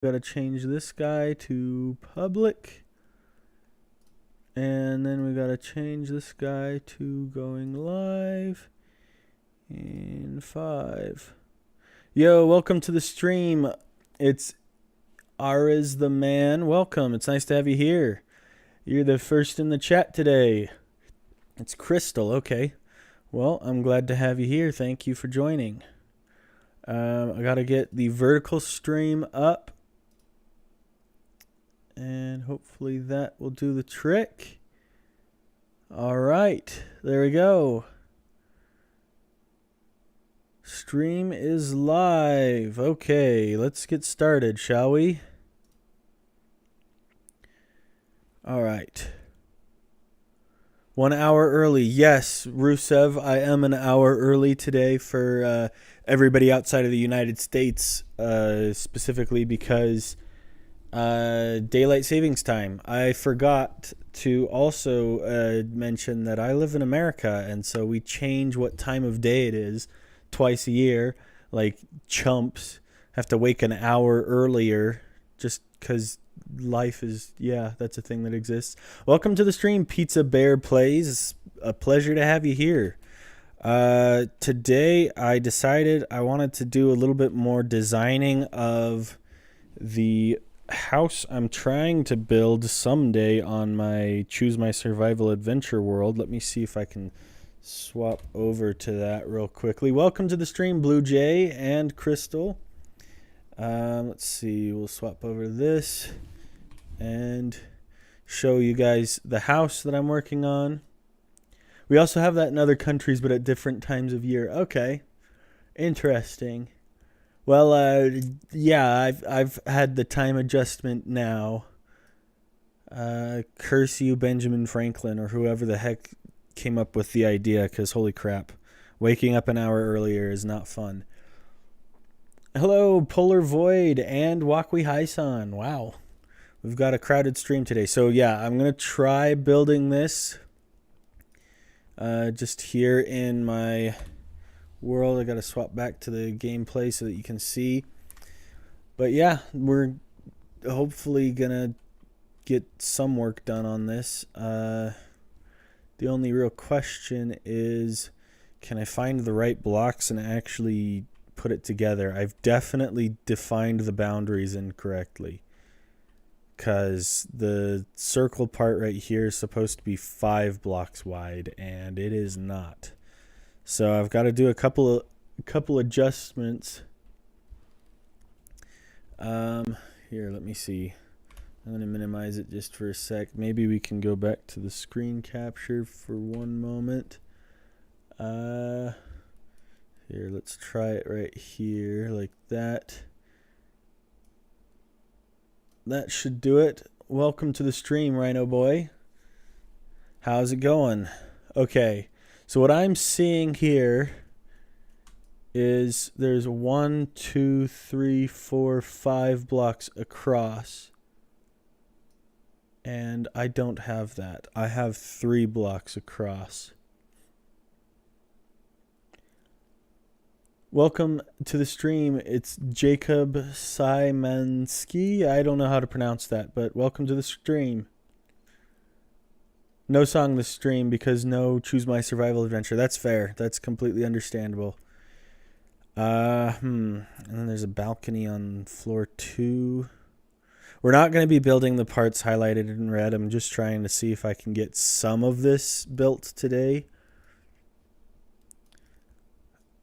Got to change this guy to public. And then we got to change this guy to going live in 5. Yo, welcome to the stream. It's Ariz the Man. Welcome. It's nice to have you here. You're the first in the chat today. It's Crystal. Okay. Well, I'm glad to have you here. Thank you for joining. I got to get the vertical stream up. And hopefully that will do the trick. All right, there we go. Stream is live. Okay, let's get started, shall we? All right. 1 hour early. Yes, Rusev, I am an hour early today for everybody outside of the United States, specifically because daylight savings time. I forgot to also mention that I live in America, and so we change what time of day it is twice a year. Like chumps have to wake an hour earlier just because life is, yeah, that's a thing that exists. Welcome to the stream, Pizza Bear Plays. It's a pleasure to have you here. Today I decided I wanted to do a little bit more designing of the house I'm trying to build someday on my Choose My Survival Adventure world. Let me see if I can swap over to that real quickly. Welcome to the stream, Blue Jay and Crystal. Let's see, we'll swap over to this and show you guys the house that I'm working on. We also have that in other countries, but at different times of year. Okay, interesting. Well, yeah, I've had the time adjustment now. Curse you, Benjamin Franklin, or whoever the heck came up with the idea, because holy crap, waking up an hour earlier is not fun. Hello, Polar Void and Wakwi Haisan. Wow, we've got a crowded stream today. So yeah, I'm going to try building this just here in my world. I gotta swap back to the gameplay so that you can see. But yeah, we're hopefully gonna get some work done on this. The only real question is, can I find the right blocks and actually put it together? I've definitely defined the boundaries incorrectly, because the circle part right here is supposed to be 5 blocks wide, and it is not. So I've got to do a couple adjustments. Here, let me see. I'm going to minimize it just for a sec. Maybe we can go back to the screen capture for one moment. Here, let's try it right here like that. That should do it. Welcome to the stream, Rhino Boy. How's it going? Okay. So what I'm seeing here is there's 1, 2, 3, 4, 5 blocks across. And I don't have that. I have 3 blocks across. Welcome to the stream. It's Jacob Szymanski. I don't know how to pronounce that, but welcome to the stream. No song this stream because no Choose My Survival Adventure. That's fair. That's completely understandable. And then there's a balcony on floor 2. We're not going to be building the parts highlighted in red. I'm just trying to see if I can get some of this built today.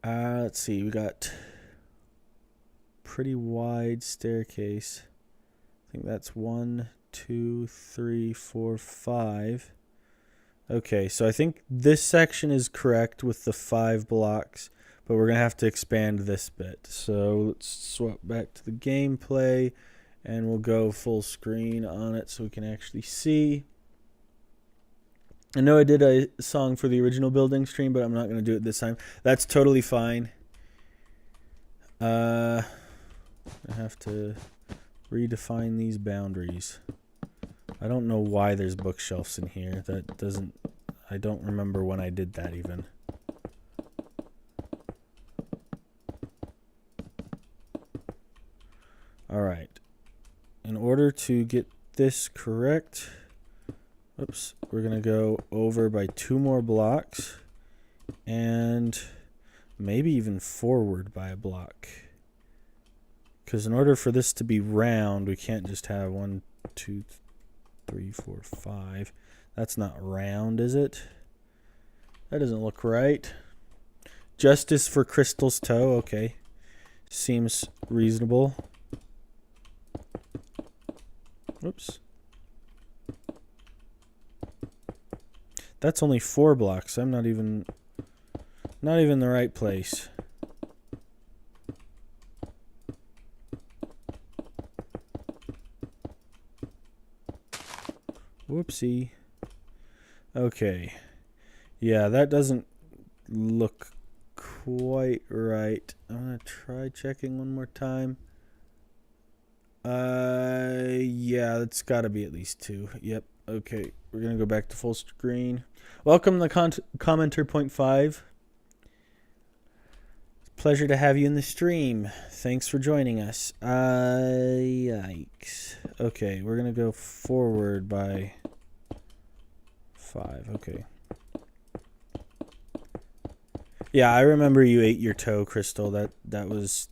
Let's see. We got pretty wide staircase. I think that's 1, 2, 3, 4, 5. Okay, so I think this section is correct with the 5 blocks, but we're going to have to expand this bit. So let's swap back to the gameplay, and we'll go full screen on it so we can actually see. I know I did a song for the original building stream, but I'm not going to do it this time. That's totally fine. I have to redefine these boundaries. I don't know why there's bookshelves in here. That doesn't... I don't remember when I did that even. Alright. in order to get this correct, oops, we're going to go over by 2 more blocks and maybe even forward by a block. Because in order for this to be round, we can't just have 1, 2, 3, 4, 5. That's not round, is it? That doesn't look right. Justice for Crystal's toe. Okay. Seems reasonable. Oops. That's only 4 blocks. I'm not even the right place. Whoopsie. Okay. Yeah, that doesn't look quite right. I'm going to try checking one more time. Yeah, it's got to be at least 2. Yep. Okay. We're going to go back to full screen. Welcome to Commenter Point 5. Pleasure to have you in the stream. Thanks for joining us. Yikes. Okay, we're going to go forward by 5. Okay. Yeah, I remember you ate your toe, Crystal. That was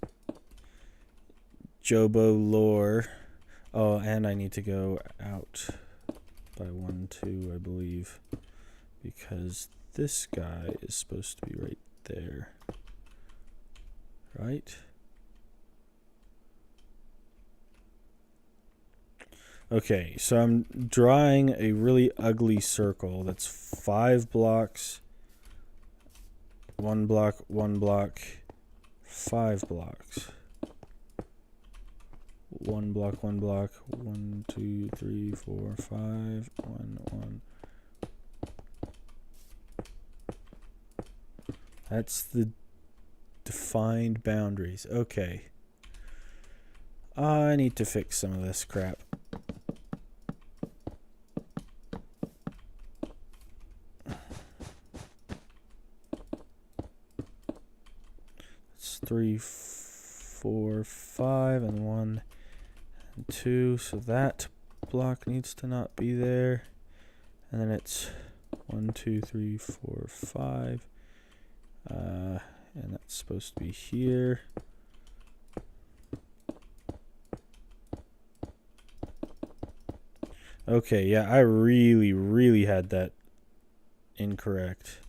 Jobo lore. Oh, and I need to go out by 1, 2, I believe. Because this guy is supposed to be right there. Right? Okay, so I'm drawing a really ugly circle that's 5 blocks, 1 block, 1 block, 5 blocks. 1 block, 1 block, 1, 2, 3, 4, 5, 1, 1. That's the defined boundaries. Okay. I need to fix some of this crap. It's 3, 4, 5, and 1, and 2. So that block needs to not be there. And then it's 1, 2, 3, 4, 5. And that's supposed to be here. Okay, yeah, I really had that incorrect.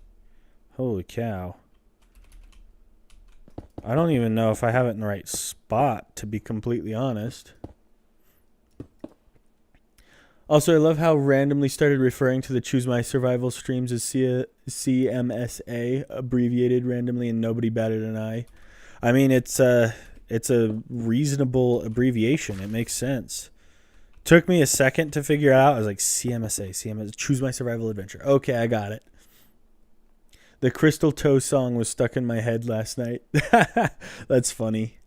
Holy cow. I don't even know if I have it in the right spot, to be completely honest. Also, I love how randomly started referring to the Choose My Survival streams as CMSA, abbreviated randomly, and nobody batted an eye. I mean, it's a reasonable abbreviation. It makes sense. Took me a second to figure it out. I was like, CMSA, Choose My Survival Adventure. Okay, I got it. The Crystal Toe song was stuck in my head last night. That's funny.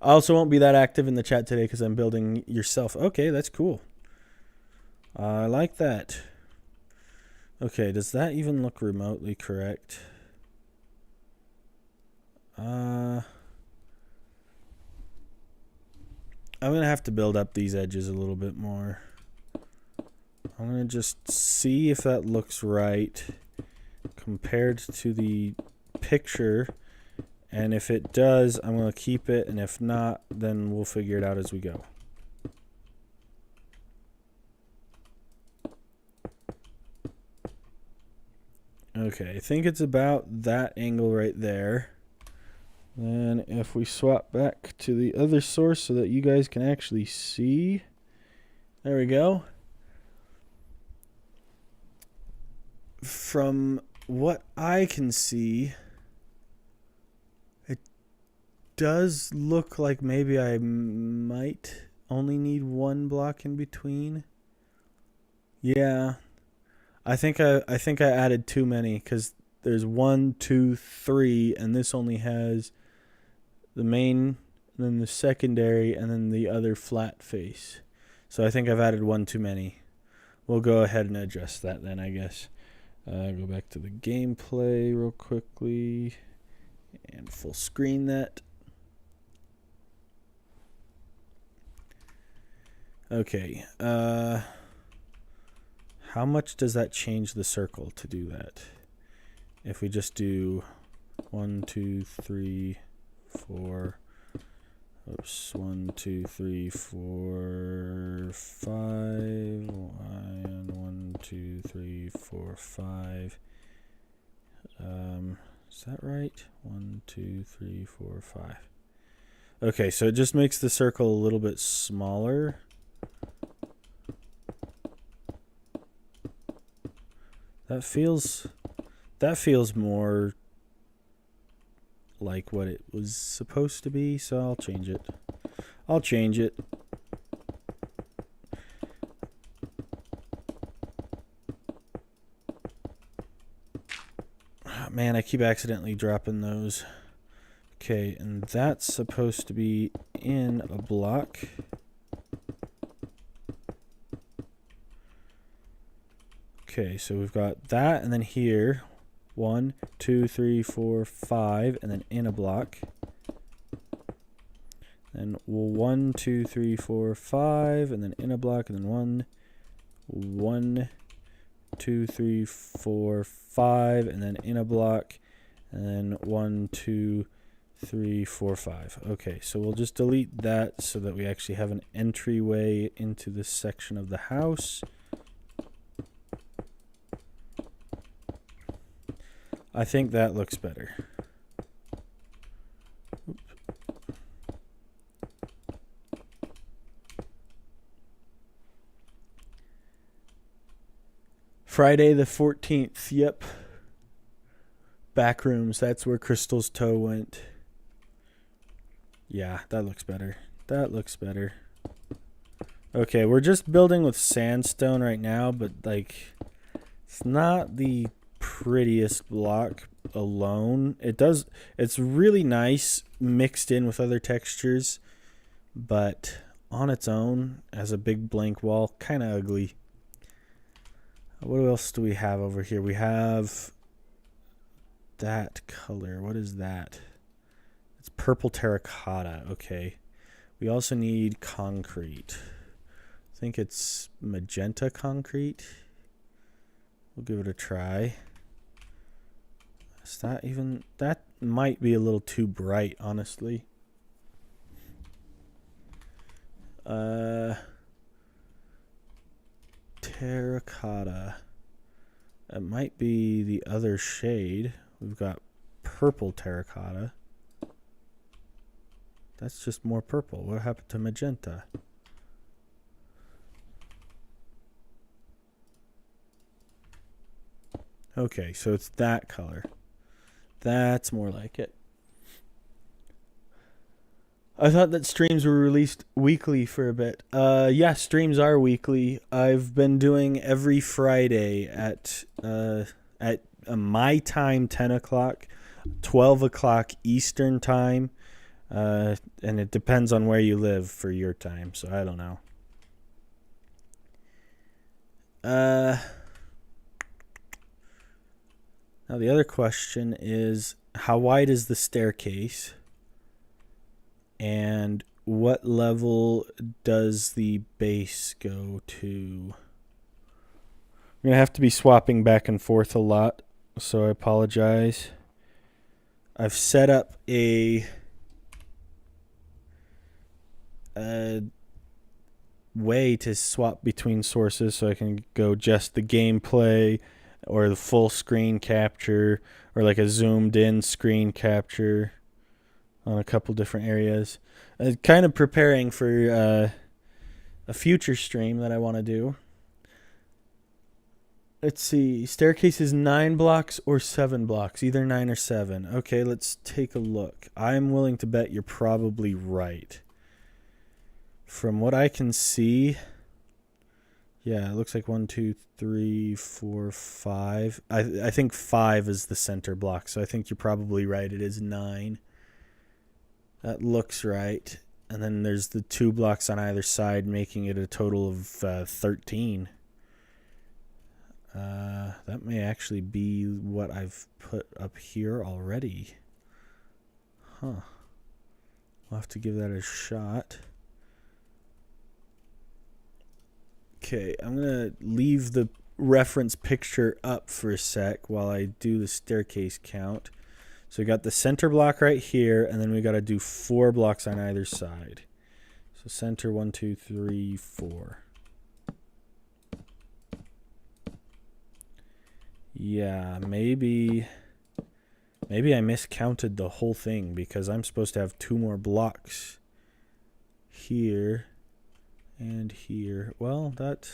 I also won't be that active in the chat today because I'm building yourself. Okay, that's cool. I like that. Okay, does that even look remotely correct? I'm going to have to build up these edges a little bit more. I'm going to just see if that looks right compared to the picture. And if it does, I'm going to keep it. And if not, then we'll figure it out as we go. Okay, I think it's about that angle right there. Then if we swap back to the other source so that you guys can actually see. There we go. From what I can see, it does look like maybe I might only need 1 block in between. Yeah. I think I added too many because there's 1, 2, 3, and this only has the main, then the secondary, and then the other flat face. So I think I've added 1 too many. We'll go ahead and adjust that then, I guess. Go back to the gameplay real quickly and full screen that. Okay. How much does that change the circle to do that? If we just do 1, 2, 3, 4. Oops. 1, 2, 3, 4, 5. And 1, 2, 3, 4, 5. Is that right? 1, 2, 3, 4, 5. Okay, so it just makes the circle a little bit smaller. That feels more like what it was supposed to be, so I'll change it. Oh, man, I keep accidentally dropping those. Okay, and that's supposed to be in a block. Okay, so we've got that, and then here, 1, 2, 3, 4, 5, and then in a block. Then 1, 2, 3, 4, 5, and then in a block, and then 1, 2, 3, 4, 5, and then in a block, and then 1, 2, 3, 4, 5. Okay, so we'll just delete that so that we actually have an entryway into this section of the house. I think that looks better. Oops. Friday the 14th, yep. Backrooms, that's where Crystal's toe went. Yeah, that looks better. That looks better. Okay, we're just building with sandstone right now, but like, it's not the prettiest block alone. It's really nice mixed in with other textures, but on its own as a big blank wall, kind of ugly. What else do we have over here? We have that color. What is that? It's purple terracotta. Okay. We also need concrete. I think it's magenta concrete. We'll give it a try. Is that even... That might be a little too bright, honestly. Terracotta. It might be the other shade. We've got purple terracotta. That's just more purple. What happened to magenta? Okay, so it's that color. That's more like it. I thought that streams were released weekly for a bit. Yeah, streams are weekly. I've been doing every Friday at my time, 10 o'clock, 12 o'clock Eastern time. And it depends on where you live for your time, so I don't know. Now the other question is, how wide is the staircase? And what level does the base go to? I'm going to have to be swapping back and forth a lot, so I apologize. I've set up a way to swap between sources, so I can go just the gameplay or the full screen capture or like a zoomed in screen capture on a couple different areas. Kind of preparing for a future stream that I want to do. Let's see. Staircase is 9 blocks or 7 blocks. Either 9 or 7. Okay, let's take a look. I'm willing to bet you're probably right. From what I can see, yeah, it looks like 1, 2, 3, 4, 5. I think 5 is the center block, so I think you're probably right. It is 9. That looks right. And then there's the 2 blocks on either side, making it a total of 13. That may actually be what I've put up here already. Huh. We'll have to give that a shot. Okay, I'm going to leave the reference picture up for a sec while I do the staircase count. So we got the center block right here, and then we got to do 4 blocks on either side. So center 1, 2, 3, 4. Yeah, maybe I miscounted the whole thing because I'm supposed to have 2 more blocks here and here. Well, that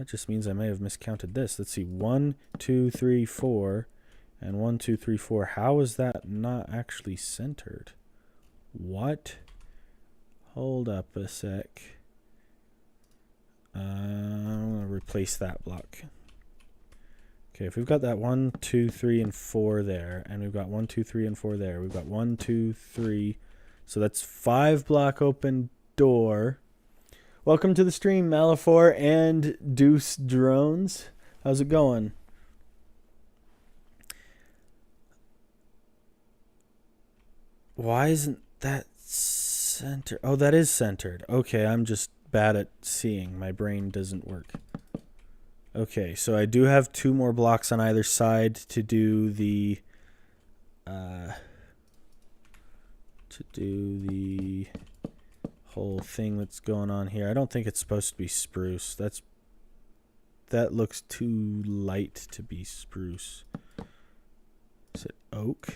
just means I may have miscounted this. Let's see, 1, 2, 3, 4, and 1, 2, 3, 4. How is that not actually centered? What? Hold up a sec. I'm going to replace that block. Okay, if we've got that 1, 2, 3, and 4 there, and we've got 1, 2, 3, and 4 there, we've got 1, 2, 3. So that's 5 block open door. Welcome to the stream, Malafor and Deuce Drones. How's it going? Why isn't that centered? Oh, that is centered. Okay, I'm just bad at seeing. My brain doesn't work. Okay, so I do have 2 more blocks on either side to do the whole thing that's going on here. I don't think it's supposed to be spruce. That looks too light to be spruce. Is it oak?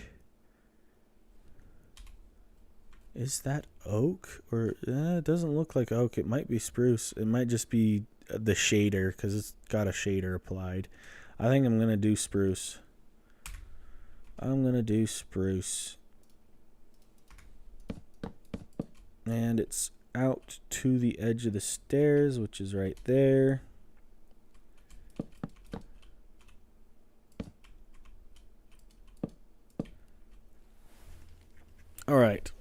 Is that oak? Or it doesn't look like oak. It might be spruce. It might just be the shader because it's got a shader applied. I think I'm going to do spruce. And it's out to the edge of the stairs, which is right there. All right.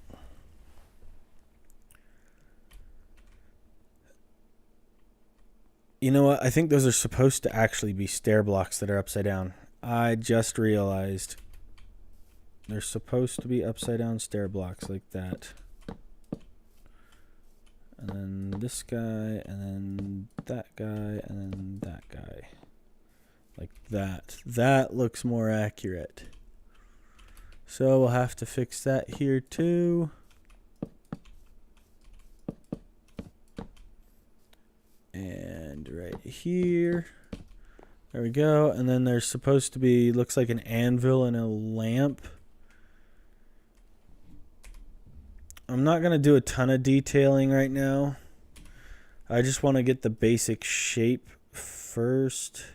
You know what? I think those are supposed to actually be stair blocks that are upside down. I just realized they're supposed to be upside down stair blocks like that. And then this guy, and then that guy, and then that guy. Like that. That looks more accurate. So we'll have to fix that here too. And right here. There we go. And then there's supposed to be, looks like an anvil and a lamp. I'm not going to do a ton of detailing right now. I just want to get the basic shape first.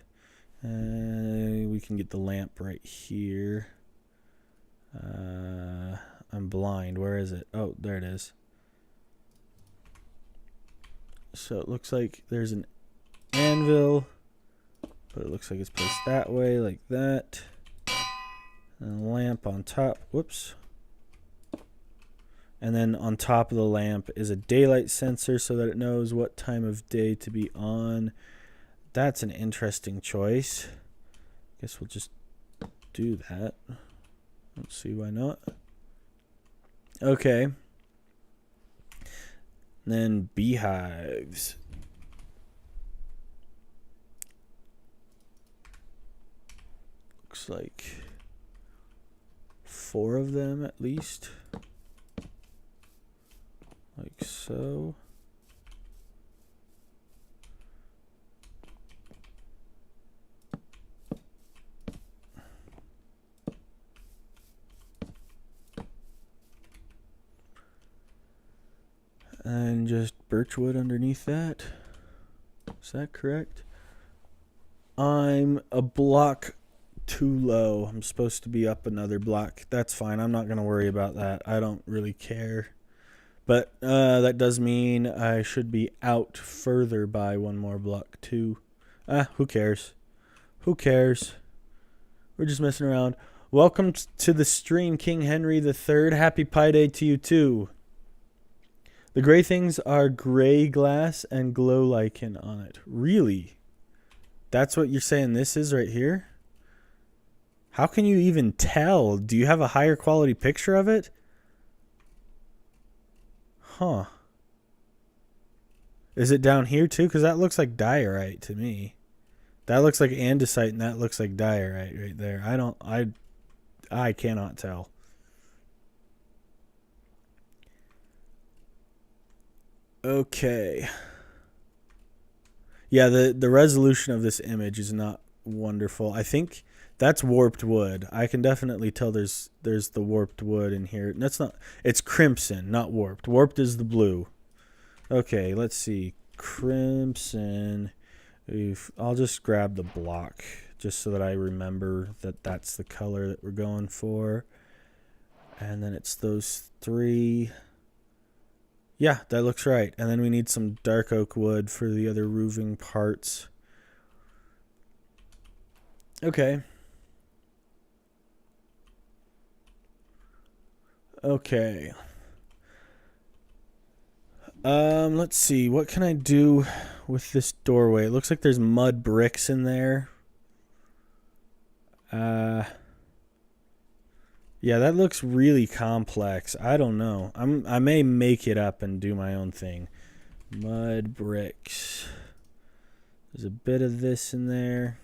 We can get the lamp right here. I'm blind. Where is it? Oh, there it is. So it looks like there's an anvil, but it looks like it's placed that way, like that. And a lamp on top. Whoops. And then on top of the lamp is a daylight sensor so that it knows what time of day to be on. That's an interesting choice. Guess we'll just do that. Let's see why not. Okay. And then beehives. Looks like 4 of them at least. Like so. And just birchwood underneath that. Is that correct? I'm a block too low. I'm supposed to be up another block. That's fine. I'm not going to worry about that. I don't really care. But that does mean I should be out further by 1 more block too. Who cares? Who cares? We're just messing around. Welcome to the stream, King Henry III. Happy Pi Day to you too. The gray things are gray glass and glow lichen on it. Really? That's what you're saying this is right here? How can you even tell? Do you have a higher quality picture of it? Huh. Is it down here too? Because that looks like diorite to me. That looks like andesite, and that looks like diorite right there. I cannot tell. Okay. Yeah, the resolution of this image is not wonderful. I think that's warped wood. I can definitely tell there's the warped wood in here. That's not, it's crimson, not warped. Warped is the blue. Okay, let's see. Crimson. I'll just grab the block just so that I remember that that's the color that we're going for. And then it's those three. Yeah, that looks right. And then we need some dark oak wood for the other roofing parts. Okay. Okay. Let's see. What can I do with this doorway? It looks like there's mud bricks in there. Yeah, that looks really complex. I don't know. I may make it up and do my own thing. Mud bricks. There's a bit of this in there.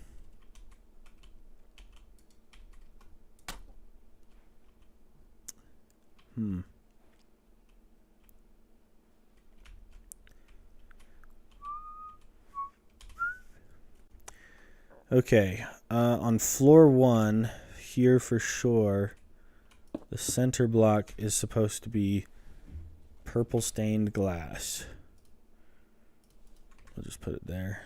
Okay, on floor 1, here for sure, the center block is supposed to be purple stained glass. I'll just put it there.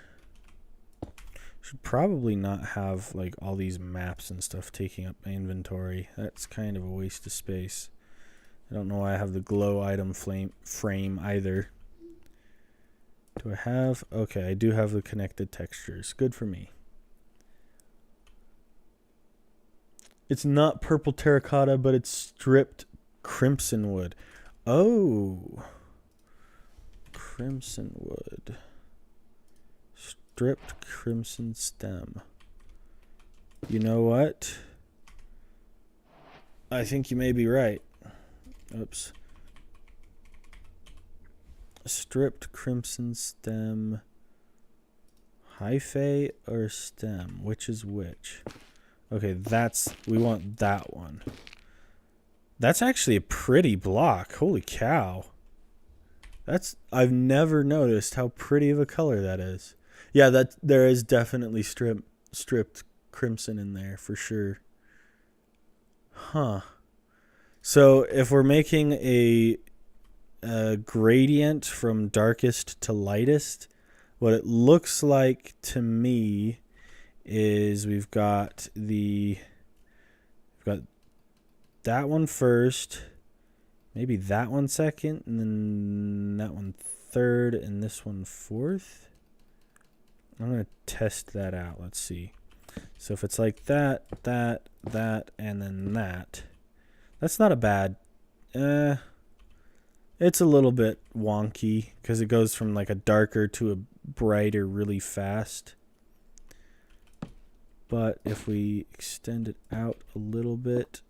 Should probably not have like all these maps and stuff taking up my inventory. That's kind of a waste of space. I don't know why I have the glow item frame either. Do I have? Okay, I do have the connected textures. Good for me. It's not purple terracotta, but it's stripped crimson wood. Oh. Crimson wood. Stripped crimson stem. You know what? I think you may be right. Oops. Stripped crimson stem. Hyphae or stem? Which is which? Okay, we want that one. That's actually a pretty block. Holy cow. I've never noticed how pretty of a color that is. Yeah, there is definitely stripped crimson in there for sure. Huh. So if we're making a gradient from darkest to lightest, what it looks like to me is we've got that one first, maybe that one second, and then that one third, and this one fourth. I'm going to test that out. Let's see. So if it's like that, and then that, that's not a bad, it's a little bit wonky because it goes from like a darker to a brighter really fast. But if we extend it out a little bit,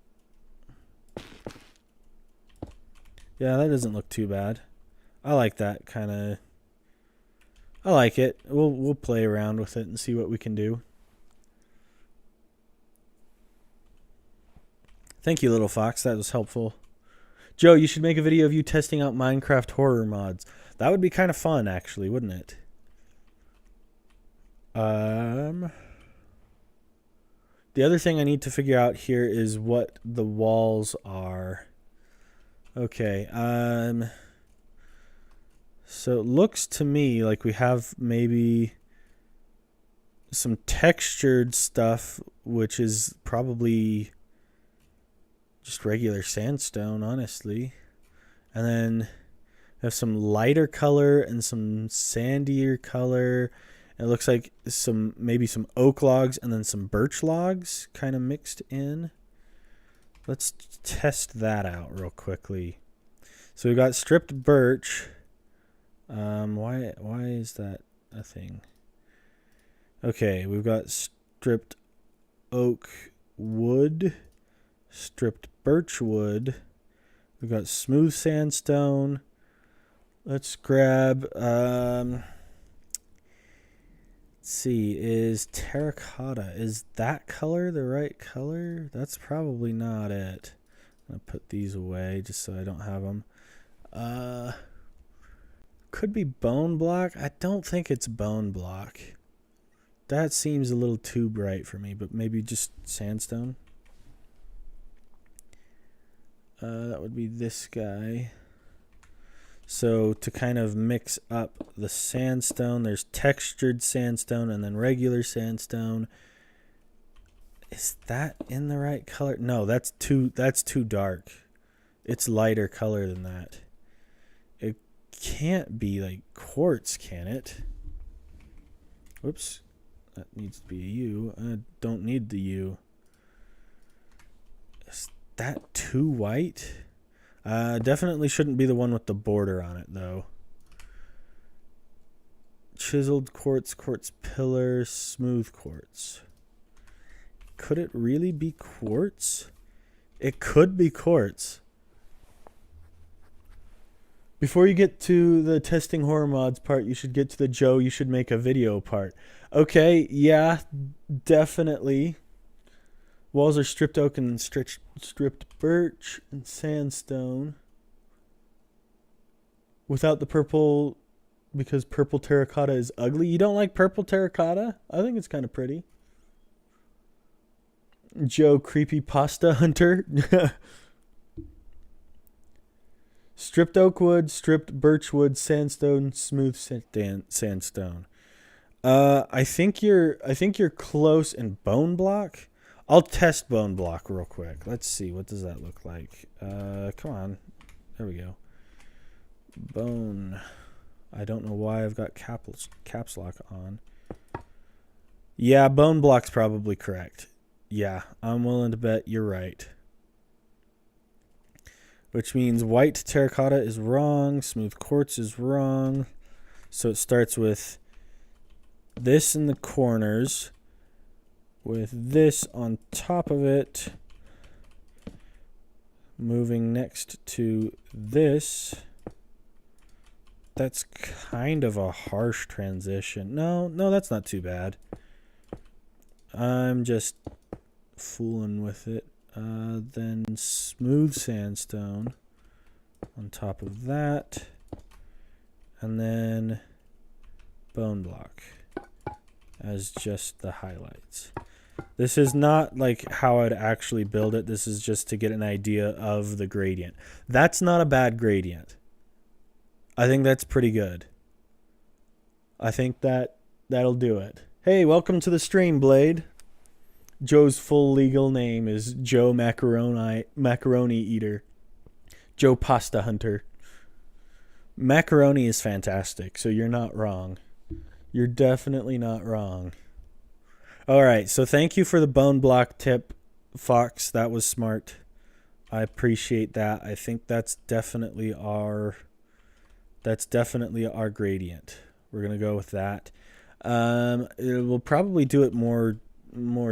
yeah, that doesn't look too bad. I like that kind of. I like it. We'll play around with it and see what we can do. Thank you, Little Fox. That was helpful. Joe, you should make a video of you testing out Minecraft horror mods. That would be kind of fun, actually, wouldn't it? The other thing I need to figure out here is what the walls are. Okay, so it looks to me like we have maybe some textured stuff, which is probably just regular sandstone, honestly. And then we have some lighter color and some sandier color. It looks like maybe some oak logs and then some birch logs kind of mixed in. Let's test that out real quickly. So we got stripped birch. Why is that a thing? Okay, we've got stripped oak wood, stripped birch wood. We've got smooth sandstone. Let's grab, let's see, is terracotta, is that color the right color? That's probably not it. I'm going to put these away just so I don't have them. Could be bone block. I don't think it's bone block. That seems a little too bright for me, but maybe just sandstone. That would be this guy. So to kind of mix up the sandstone, there's textured sandstone and then regular sandstone. Is that in the right color? No, that's too dark. It's lighter color than that. It can't be like quartz, can it? Whoops. That needs to be a U. I don't need the U. Is that too white? Definitely shouldn't be the one with the border on it, though. Chiseled quartz, quartz pillar, smooth quartz. Could it really be quartz? It could be quartz. Before you get to the testing horror mods part, you should get to the Joe, you should make a video part. Okay, yeah, definitely. Walls are stripped oak and stripped birch and sandstone. Without the purple, because purple terracotta is ugly. You don't like purple terracotta? I think it's kind of pretty. Joe, creepy pasta hunter. Stripped oak wood, stripped birch wood, sandstone, smooth sandstone. I think you're close in bone block. I'll test bone block real quick. Let's see, what does that look like? Come on. There we go. Bone. I don't know why I've got caps lock on. Yeah, bone block's probably correct. Yeah, I'm willing to bet you're right. Which means white terracotta is wrong, smooth quartz is wrong. So it starts with this in the corners, with this on top of it, moving next to this. That's kind of a harsh transition. No, that's not too bad. I'm just fooling with it. Then smooth sandstone on top of that, and then bone block as just the highlights. This is not like how I'd actually build it. This is just to get an idea of the gradient. That's not a bad gradient. I think that's pretty good. I think that'll do it. Hey, welcome to the stream, Blade. Joe's full legal name is Joe Macaroni Eater. Joe Pasta Hunter. Macaroni is fantastic, so you're not wrong. You're definitely not wrong. All right, so thank you for the bone block tip, Fox. That was smart. I appreciate that. I think that's definitely our gradient. We're going to go with that. We'll probably do it more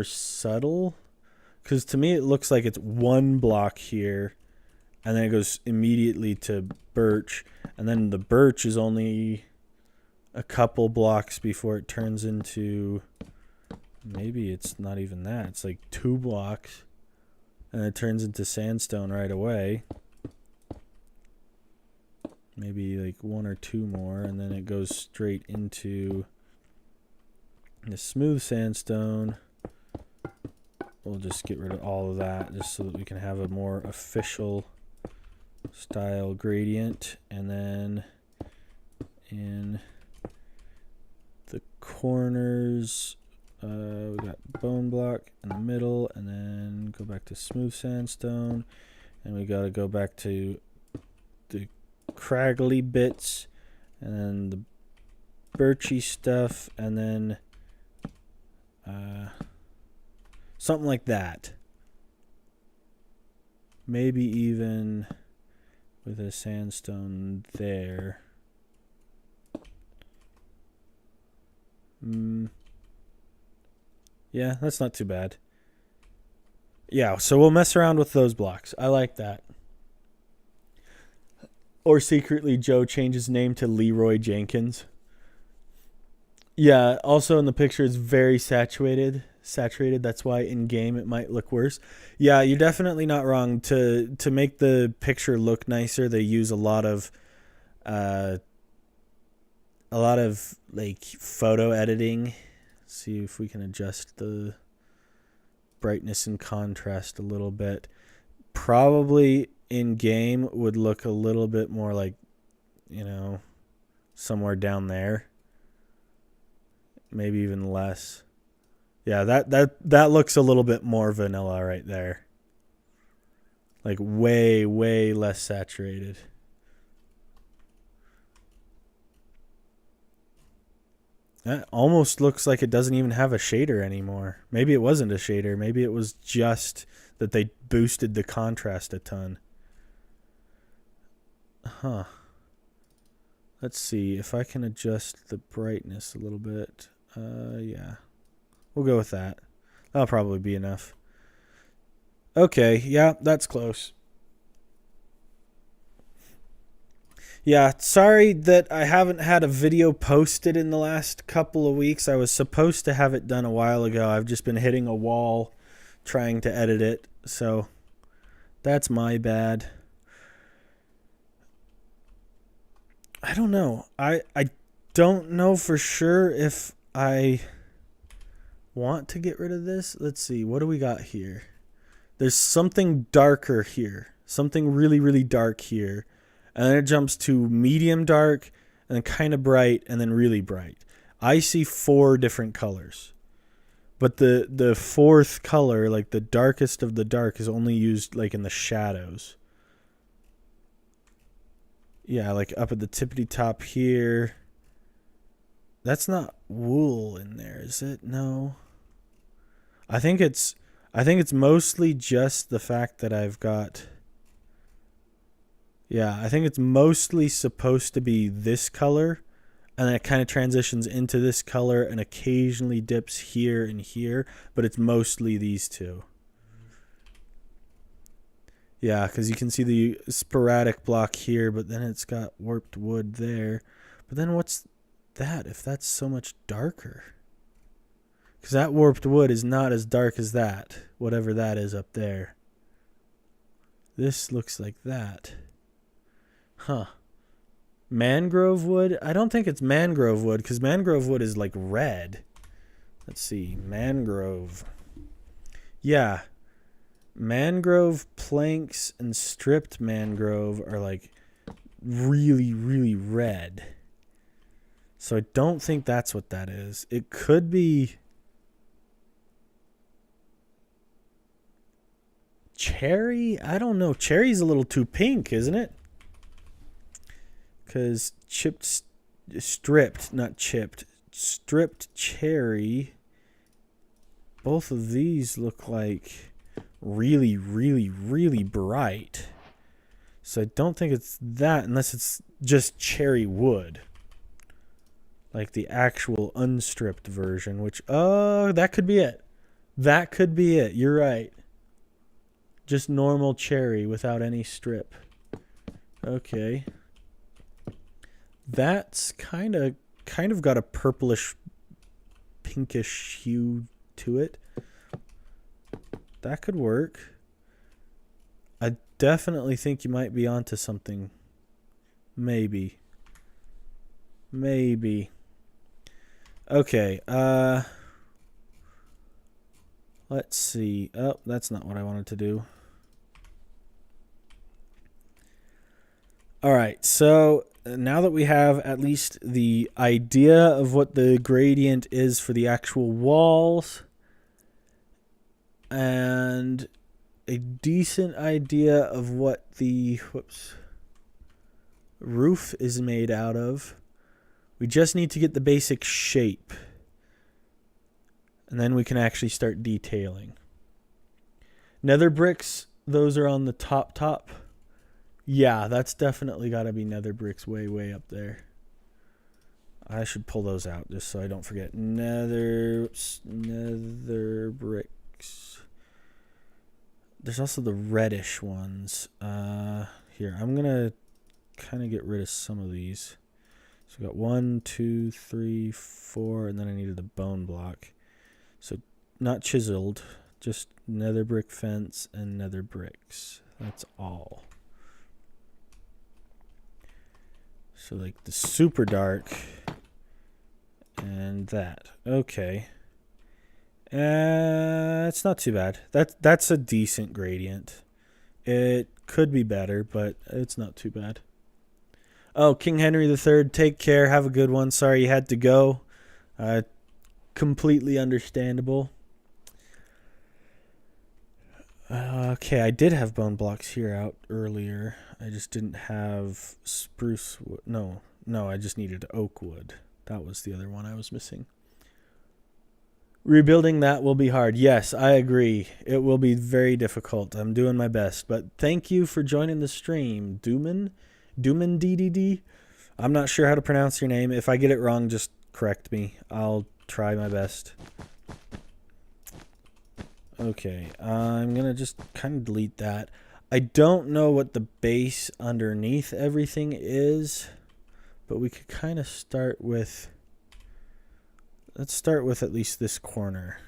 subtle, because to me it looks like it's one block here and then it goes immediately to birch, and then the birch is only a couple blocks before it turns into, maybe it's not even that, it's like 2 blocks and it turns into sandstone right away, maybe like 1 or 2 more, and then it goes straight into the smooth sandstone. We'll just get rid of all of that just so that we can have a more official style gradient. And then in the corners, we got bone block in the middle, and then go back to smooth sandstone, and we got to go back to the craggly bits, and then the birchy stuff, and then something like that. Maybe even with a sandstone there. Yeah, that's not too bad. Yeah, so we'll mess around with those blocks. I like that. Or secretly Joe changed his name to Leroy Jenkins. Yeah, also in the picture it's very saturated. That's why in game it might look worse. Yeah, you're definitely not wrong. To make the picture look nicer, they use uh a lot of like photo editing. See if we can adjust the brightness and contrast a little bit. Probably in game would look a little bit more like, somewhere down there. Maybe even less. Yeah, that looks a little bit more vanilla right there. Like way, way less saturated. That almost looks like it doesn't even have a shader anymore. Maybe it wasn't a shader. Maybe it was just that they boosted the contrast a ton. Huh. Let's see if I can adjust the brightness a little bit. Yeah. We'll go with that. That'll probably be enough. Okay, yeah, that's close. Yeah, sorry that I haven't had a video posted in the last couple of weeks. I was supposed to have it done a while ago. I've just been hitting a wall trying to edit it, so that's my bad. I don't know. I don't know for sure if I want to get rid of this. Let's see. What do we got here? There's something darker here. Something really, really dark here. And then it jumps to medium dark, and then kind of bright, and then really bright. I see 4 different colors. But the fourth color, like the darkest of the dark, is only used like in the shadows. Yeah, like up at the tippity top here. That's not wool in there, is it? No. I think it's mostly just the fact that I've got... Yeah, I think it's mostly supposed to be this color, and then it kind of transitions into this color and occasionally dips here and here, but it's mostly these two. Yeah, because you can see the sporadic block here, but then it's got warped wood there. But then what's that if that's so much darker? Because that warped wood is not as dark as that, whatever that is up there. This looks like that. Huh. Mangrove wood? I don't think it's mangrove wood, because mangrove wood is like red. Let's see. Mangrove. Yeah. Mangrove planks and stripped mangrove are like really, really red. So I don't think that's what that is. It could be cherry? I don't know. Cherry's a little too pink, isn't it? Because stripped cherry. Both of these look like really, really, really bright. So I don't think it's that unless it's just cherry wood. Like the actual unstripped version, which, that could be it. That could be it. You're right. Just normal cherry without any strip. Okay. That's kind of got a purplish, pinkish hue to it. That could work. I definitely think you might be onto something. Maybe. Okay, let's see. Oh, that's not what I wanted to do. Alright, so now that we have at least the idea of what the gradient is for the actual walls, and a decent idea of what the roof is made out of, we just need to get the basic shape. And then we can actually start detailing. Nether bricks, those are on the top. Yeah, that's definitely got to be nether bricks way, way up there. I should pull those out just so I don't forget. Nether bricks. There's also the reddish ones. Here, I'm going to kind of get rid of some of these. So we got 1, 2, 3, 4, and then I needed a bone block. So not chiseled, just nether brick fence and nether bricks. That's all. So like the super dark and that. Okay. It's not too bad. That's a decent gradient. It could be better, but it's not too bad. Oh, King Henry III, take care. Have a good one. Sorry you had to go. Completely understandable. Okay, I did have bone blocks here out earlier. I just didn't have spruce wood. No, I just needed oak wood. That was the other one I was missing. Rebuilding that will be hard. Yes, I agree. It will be very difficult. I'm doing my best. But thank you for joining the stream, Dooman DDD. I'm not sure how to pronounce your name. If I get it wrong, just correct me. I'll try my best. Okay, I'm going to just kind of delete that. I don't know what the base underneath everything is, but we could kind of start with... Let's start with at least this corner.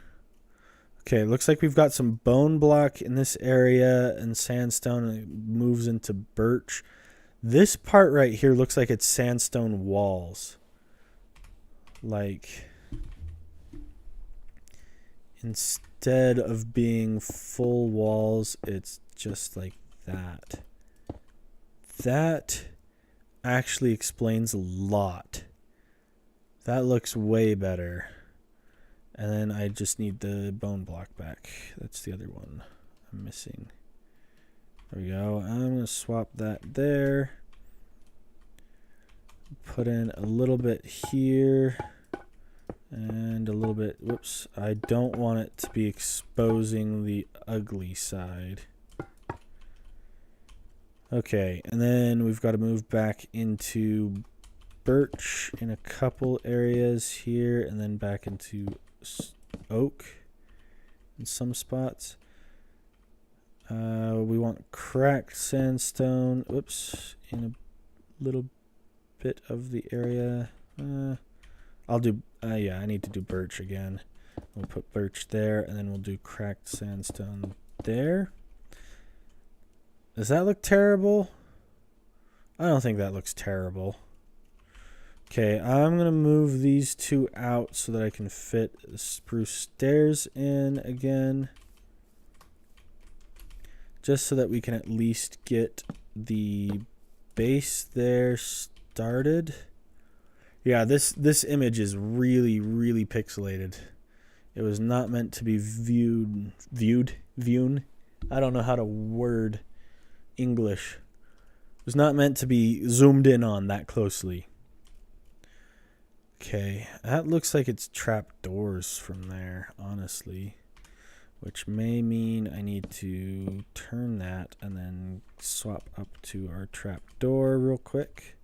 Okay, looks like we've got some bone block in this area and sandstone, and it moves into birch. This part right here looks like it's sandstone walls. Like, instead of being full walls, it's just like that. That actually explains a lot. That looks way better. And then I just need the bone block back. That's the other one I'm missing. There we go. I'm going to swap that there. Put in a little bit here. And a little bit... Whoops. I don't want it to be exposing the ugly side. Okay. And then we've got to move back into birch in a couple areas here. And then back into oak in some spots. We want cracked sandstone. Whoops. In a little bit of the area. I'll do... yeah, I need to do birch again. We'll put birch there, and then we'll do cracked sandstone there. Does that look terrible? I don't think that looks terrible. Okay, I'm going to move these two out so that I can fit the spruce stairs in again. Just so that we can at least get the base there started. Yeah, this image is really, really pixelated. It was not meant to be viewed. I don't know how to word English. It was not meant to be zoomed in on that closely. Okay, that looks like it's trap doors from there, honestly. Which may mean I need to turn that and then swap up to our trap door real quick.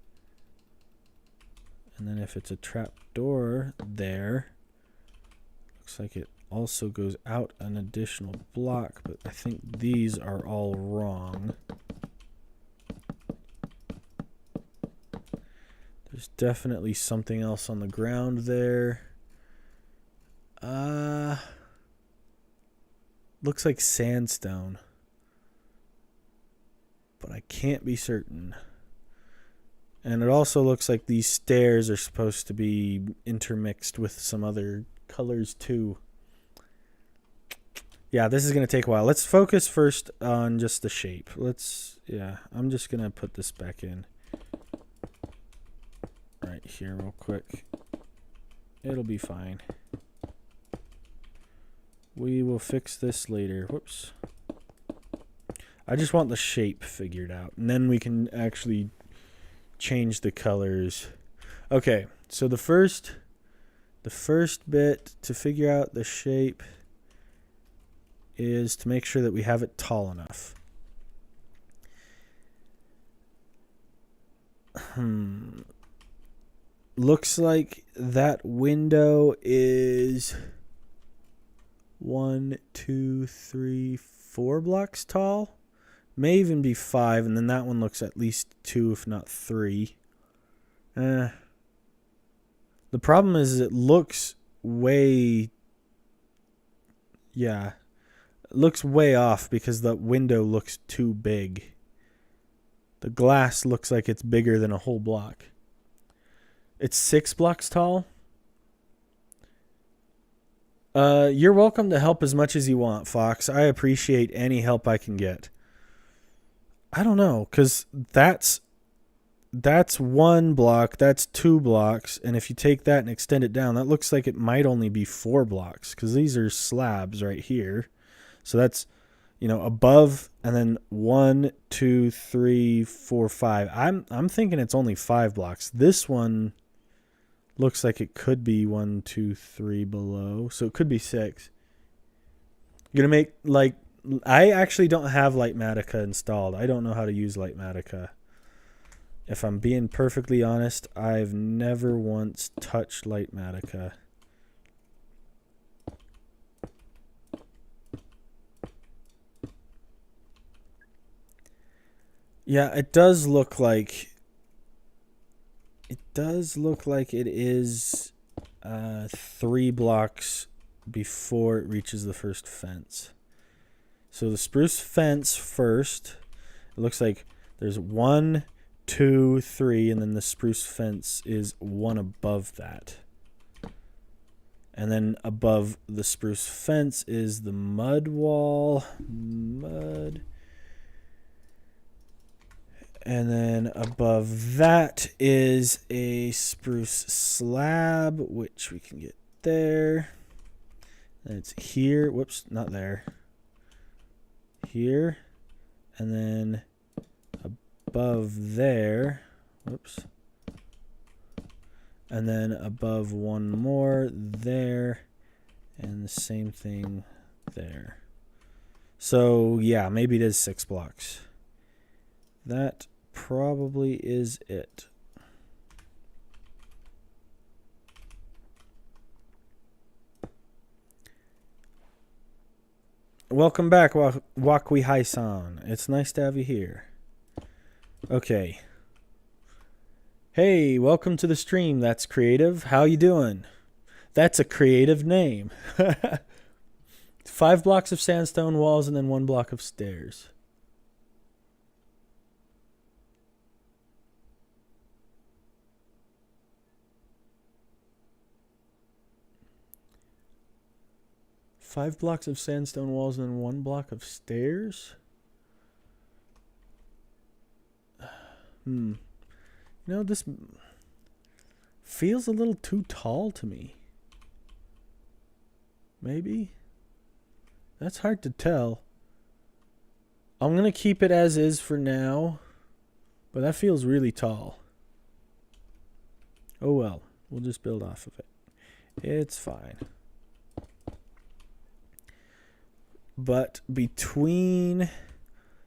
And then if it's a trap door there, looks like it also goes out an additional block, but I think these are all wrong. There's definitely something else on the ground there. Looks like sandstone, but I can't be certain. And it also looks like these stairs are supposed to be intermixed with some other colors too. Yeah, this is going to take a while. Let's focus first on just the shape. I'm just going to put this back in right here real quick. It'll be fine. We will fix this later. Whoops. I just want the shape figured out, and then we can actually change the colors. Okay, so the first bit to figure out the shape is to make sure that we have it tall enough. Looks like that window is 1, 2, 3, 4 blocks tall. May even be 5, and then that one looks at least 2, if not 3. The problem is it looks way... Yeah. It looks way off because the window looks too big. The glass looks like it's bigger than a whole block. It's 6 blocks tall. You're welcome to help as much as you want, Fox. I appreciate any help I can get. I don't know, because that's 1 block, that's 2 blocks, and if you take that and extend it down, that looks like it might only be 4 blocks, because these are slabs right here. So that's, above, and then 1, 2, 3, 4, 5. I'm thinking it's only 5 blocks. This one looks like it could be 1, 2, 3 below, so it could be 6. You're gonna make I actually don't have Lightmatica installed. I don't know how to use Lightmatica. If I'm being perfectly honest, I've never once touched Lightmatica. Yeah, it does look like it is 3 blocks before it reaches the first fence. So the spruce fence first, it looks like there's 1, 2, 3, and then the spruce fence is 1 above that. And then above the spruce fence is the mud wall. And then above that is a spruce slab, which we can get there. And it's here. Whoops, not there. Here. And then above there. Whoops. And then above one more there. And the same thing there. So, yeah, maybe it is 6 blocks. That probably is it. Welcome back, Wakwi Hai-san. It's nice to have you here. Okay. Hey, welcome to the stream. That's creative. How you doing? That's a creative name. 5 blocks of sandstone walls and then 1 block of stairs. Five blocks of sandstone walls and then 1 block of stairs? This feels a little too tall to me. Maybe? That's hard to tell. I'm going to keep it as is for now, but that feels really tall. Oh well, we'll just build off of it. It's fine. But between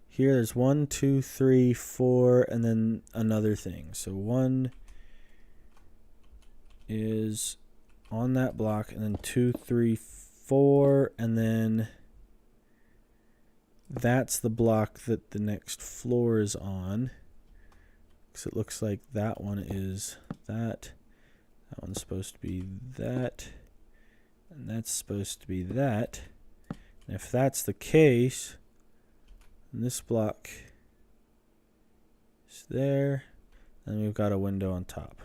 here, there's 1, 2, 3, 4, and then another thing. So 1 is on that block, and then 2, 3, 4, and then that's the block that the next floor is on. Because it looks like that one is that. That one's supposed to be that. And that's supposed to be that. And if that's the case, then this block is there. And we've got a window on top.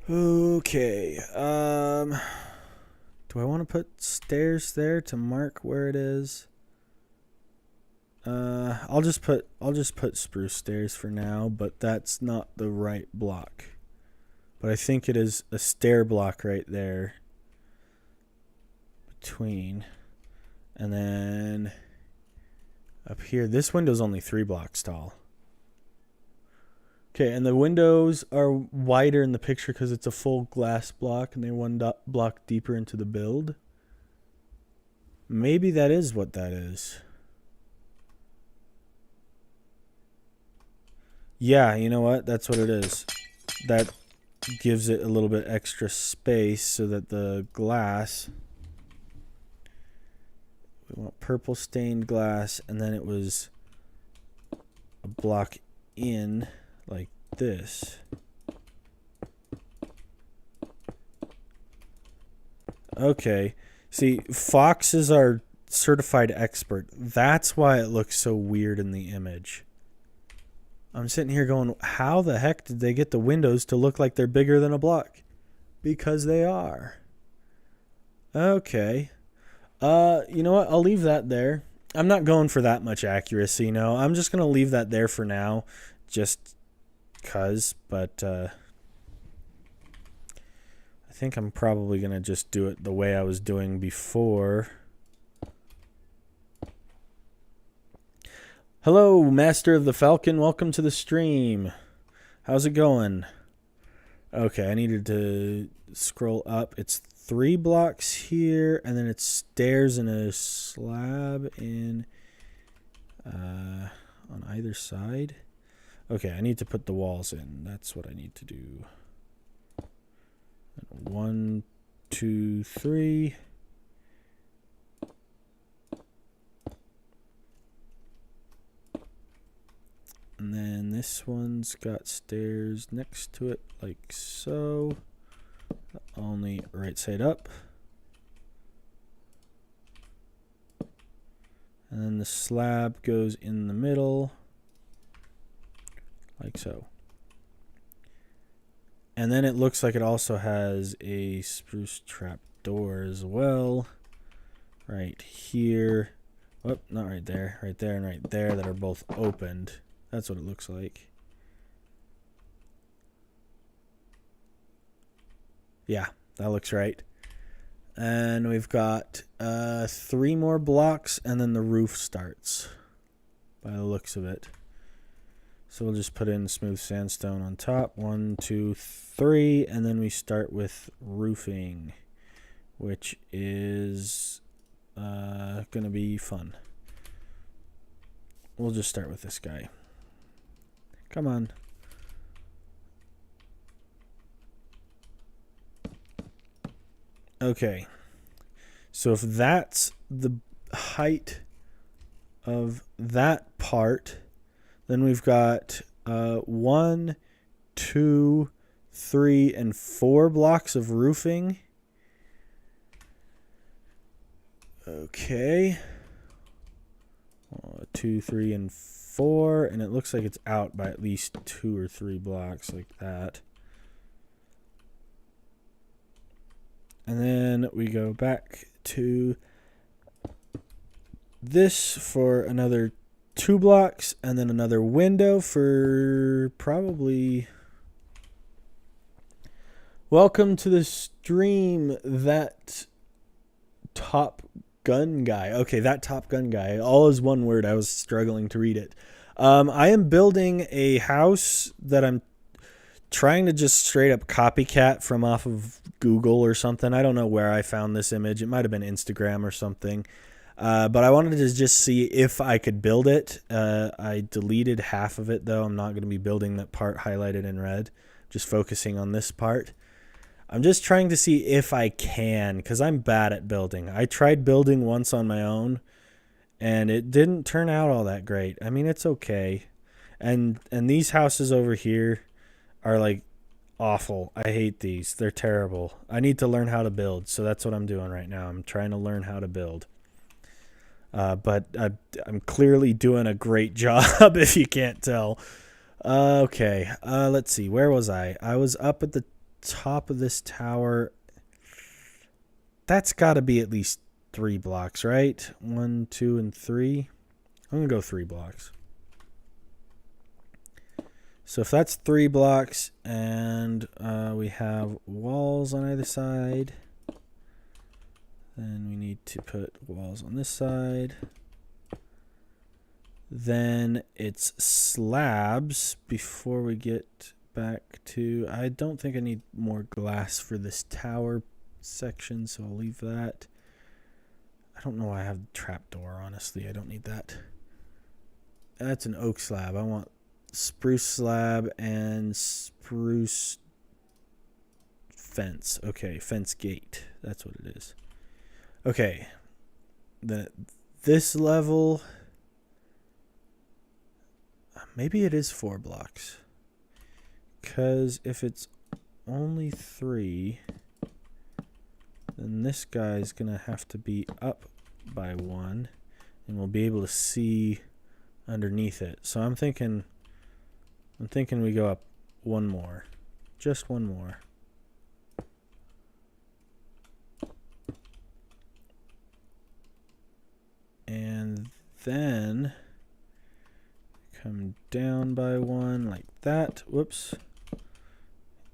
Okay. Do I want to put stairs there to mark where it is? I'll just put spruce stairs for now, but that's not the right block. But I think it is a stair block right there. Between. And then up here, this window's only 3 blocks tall. Okay, and the windows are wider in the picture because it's a full glass block and they're one block deeper into the build. Maybe that is what that is. Yeah, you know what? That's what it is. That gives it a little bit extra space so that the glass... We want purple stained glass, and then it was a block in like this. Okay. See, Fox is our certified expert. That's why it looks so weird in the image. I'm sitting here going, how the heck did they get the windows to look like they're bigger than a block? Because they are. Okay. You know what? I'll leave that there. I'm not going for that much accuracy, no. I'm just going to leave that there for now. Just cuz, but I think I'm probably going to just do it the way I was doing before. Hello, Master of the Falcon. Welcome to the stream. How's it going? Okay, I needed to scroll up. It's 3 blocks here, and then it's stairs and a slab in on either side. Okay, I need to put the walls in. That's what I need to do. 1, 2, 3. And then this one's got stairs next to it, like so. Only right side up. And then the slab goes in the middle, like so. And then it looks like it also has a spruce trap door as well. Right here. Oh, not right there. Right there and right there that are both opened. That's what it looks like. Yeah, that looks right. And we've got 3 more blocks, and then the roof starts by the looks of it. So we'll just put in smooth sandstone on top. 1, 2, 3, and then we start with roofing, which is going to be fun. We'll just start with this guy. Come on. Okay. So if that's the height of that part, then we've got 1, 2, 3, and 4 blocks of roofing. Okay. 2, 3, and 4, and it looks like it's out by at least 2 or 3 blocks like that. And then we go back to this for another 2 blocks, and then another window for probably... Welcome to the stream, that Top Gun guy. Okay, that Top Gun guy. All is one word. I was struggling to read it. I am building a house that I'm trying to just straight up copycat from off of Google or something. I don't know where I found this image. It might have been Instagram or something. But I wanted to just see if I could build it. I deleted half of it, though. I'm not going to be building that part highlighted in red. Just focusing on this part. I'm just trying to see if I can, because I'm bad at building. I tried building once on my own, and it didn't turn out all that great. I mean, it's okay. And these houses over here are like awful. I hate these. They're terrible. I need to learn how to build, so that's what I'm doing right now. I'm trying to learn how to build. But I'm clearly doing a great job, if you can't tell. Okay, let's see. Where was I? I was up at the top of this tower. That's got to be at least 3 blocks, right? 1, 2, and 3. I'm going to go 3 blocks. So if that's 3 blocks, and we have walls on either side, then we need to put walls on this side, Then it's slabs before we get back to... I don't think I need more glass for this tower section, so I'll leave that. I don't know why I have the trapdoor, honestly. I don't need that. That's an oak slab. I want spruce slab and spruce fence. Okay, fence gate. That's what it is. Okay. This level... Maybe it is 4 blocks. Because if it's only 3... then this guy's going to have to be up by 1. And we'll be able to see underneath it. So I'm thinking we go up 1 more. Just 1 more. And then come down by 1 like that. Whoops.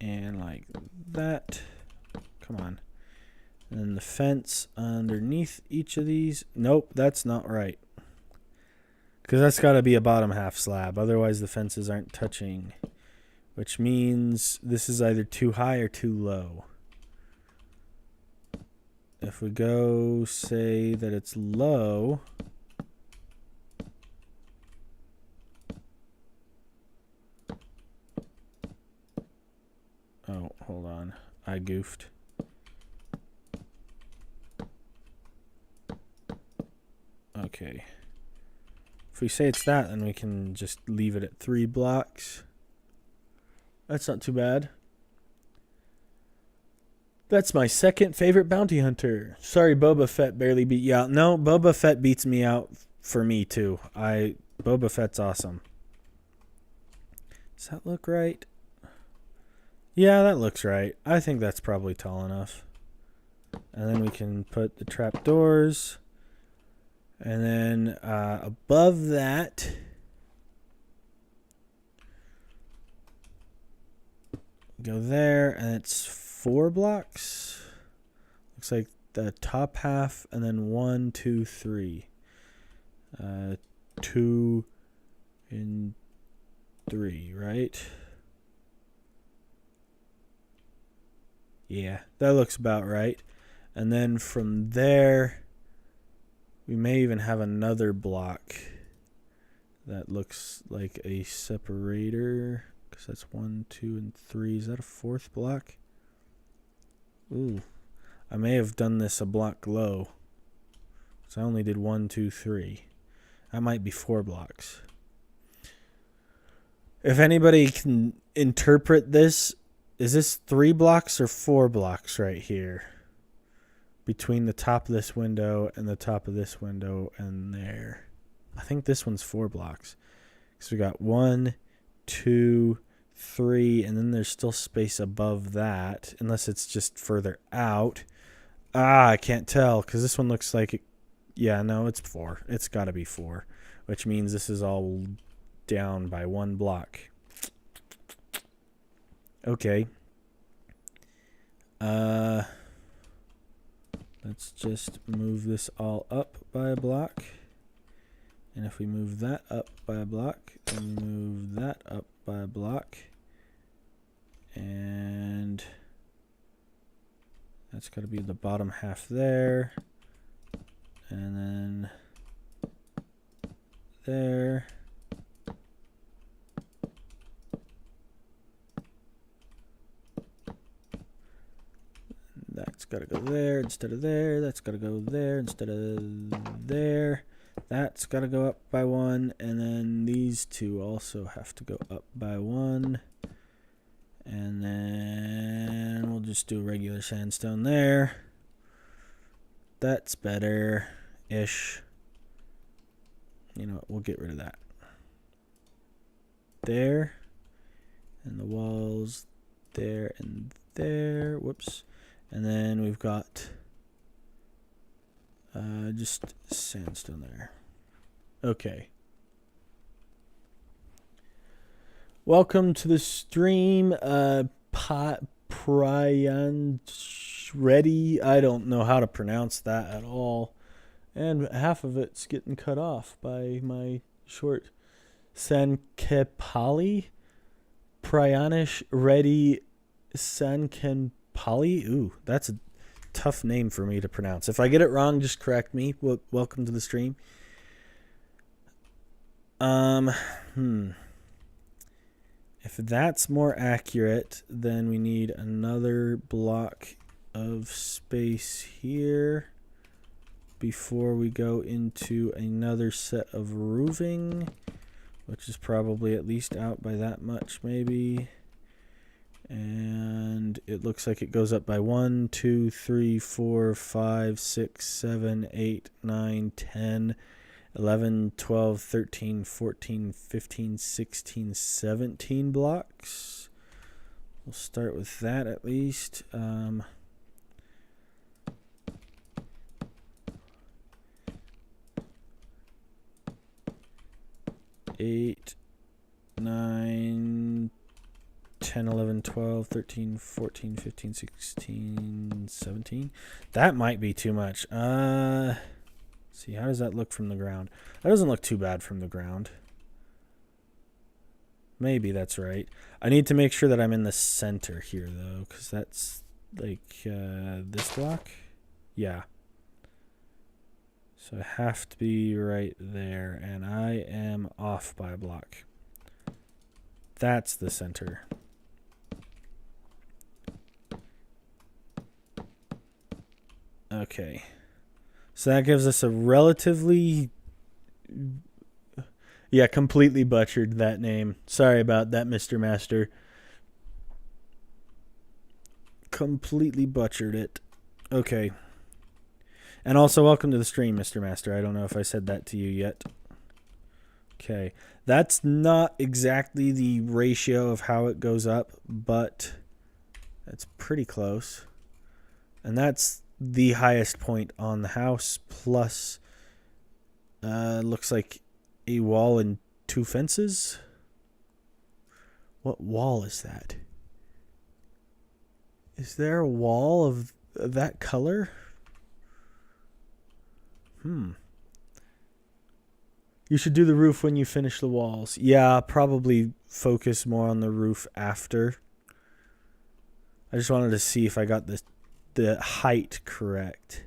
And like that. Come on. And then the fence underneath each of these. Nope, that's not right. Because that's got to be a bottom half slab. Otherwise the fences aren't touching. Which means this is either too high or too low. If we go say that it's low. Oh, hold on. I goofed. Okay. If we say it's that, then we can just leave it at 3 blocks. That's not too bad. That's my second favorite bounty hunter. Sorry, Boba Fett barely beat you out. No, Boba Fett beats me out for me too. Boba Fett's awesome. Does that look right? Yeah, that looks right. I think that's probably tall enough. And then we can put the trapdoors. And then above that, go there, and it's 4 blocks. Looks like the top half, and then 1, 2, 3. 2 and 3, right? Yeah, that looks about right. And then from there, we may even have another block that looks like a separator. Because that's 1, 2, and 3. Is that a 4th block? Ooh. I may have done this a block low. So I only did 1, 2, 3. That might be 4 blocks. If anybody can interpret this, is this 3 blocks or 4 blocks right here? Between the top of this window and the top of this window and there. I think this one's 4 blocks. So we got 1, 2, 3, and then there's still space above that, unless it's just further out. I can't tell, because this one looks like it. Yeah, no, it's 4. It's got to be 4, which means this is all down by 1 block. Okay. Let's just move this all up by a block. And if we move that up by a block, then move that up by a block. And that's got to be the bottom half there. And then there. That's got to go there instead of there. That's got to go there instead of there. That's got to go up by 1. And then these two also have to go up by 1. And then we'll just do a regular sandstone there. That's better-ish. You know what? We'll get rid of that. There. And the walls there and there. Whoops. And then we've got just sandstone there. Okay. Welcome to the stream, Priyan Shreddy. I don't know how to pronounce that at all. And half of it's getting cut off by my short. Sankepali? Prayanish Reddy Sankenpali? Ooh, that's a tough name for me to pronounce. If I get it wrong, just correct me. Welcome to the stream. If that's more accurate, then we need another block of space here before we go into another set of roofing, which is probably at least out by that much, maybe. And it looks like it goes up by 1, 2, 3, 4, 5, 6, 7, 8, 9, 10, 11, 12, 13, 14, 15, 16, 17 blocks. We'll start with that at least. 8, 9, 10, 11, 12, 13, 14, 15, 16, 17. That might be too much. See, how does that look from the ground? That doesn't look too bad from the ground. Maybe that's right. I need to make sure that I'm in the center here, though, because that's like this block. Yeah. So I have to be right there, and I am off by a block. That's the center. Okay. So that gives us a relatively... Yeah, completely butchered that name. Sorry about that, Mr. Master. Completely butchered it. Okay. And also, welcome to the stream, Mr. Master. I don't know if I said that to you yet. Okay. That's not exactly the ratio of how it goes up, but that's pretty close. And that's the highest point on the house, plus looks like a wall and 2 fences. What wall is that? Is there a wall of that color? You should do the roof when you finish the walls. Yeah, probably focus more on the roof after. I just wanted to see if I got the height correct.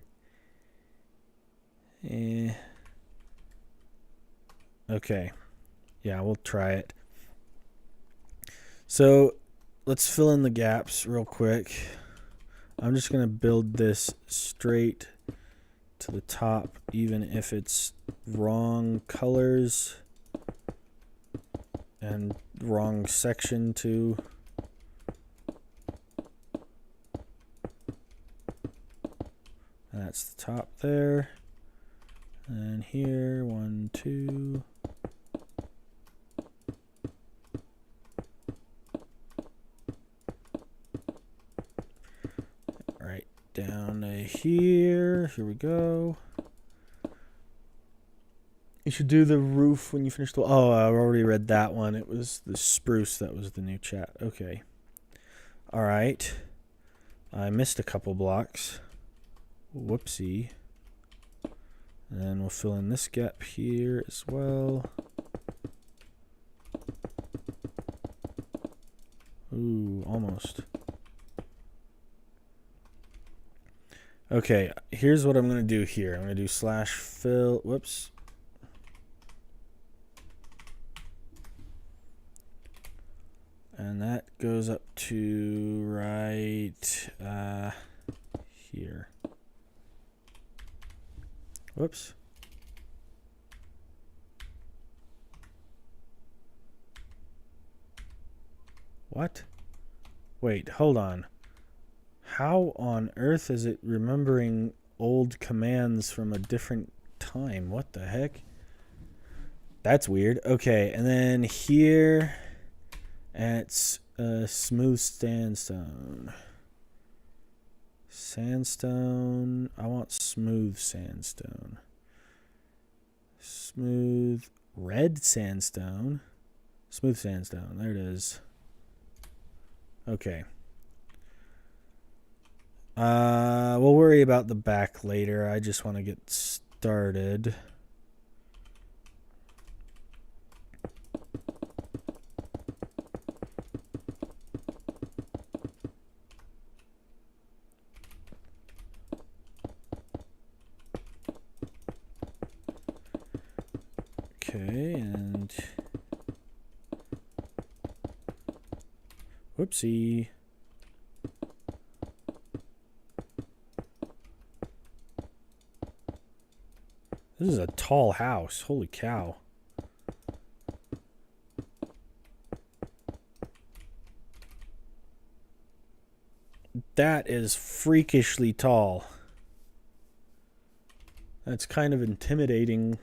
Okay. Yeah, we'll try it. So let's fill in the gaps real quick. I'm just going to build this straight to the top, even if it's wrong colors and wrong section too. That's the top there. And here, 1, 2. Right down to here. Here we go. You should do the roof when you finish the... Oh, I already read that one. It was the spruce that was the new chat. Okay. All right. I missed a couple blocks. Whoopsie. And then we'll fill in this gap here as well. Ooh, almost. Okay, here's what I'm going to do here. I'm going to do /fill. Whoops. And that goes up to right here. Whoops. What? Wait, hold on. How on earth is it remembering old commands from a different time? What the heck? That's weird. Okay, and then here, and it's smooth sandstone. Sandstone. I want smooth sandstone. Smooth red sandstone. Smooth sandstone. There it is. Okay. We'll worry about the back later. I just want to get started. Okay, and whoopsie. This is a tall house. Holy cow. That is freakishly tall. That's kind of intimidating.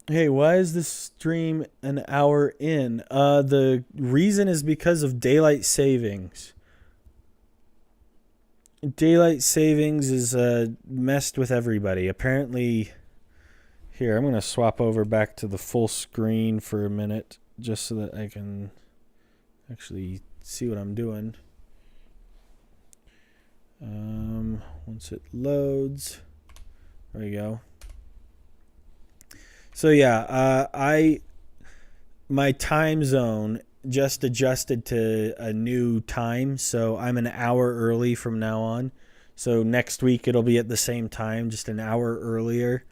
Hey, why is this stream an hour in? The reason is because of daylight savings. Daylight savings is messed with everybody. Apparently, here, I'm going to swap over back to the full screen for a minute just so that I can actually see what I'm doing. Once it loads, there we go. So yeah, my time zone just adjusted to a new time, so I'm an hour early from now on. So next week it'll be at the same time, just an hour earlier.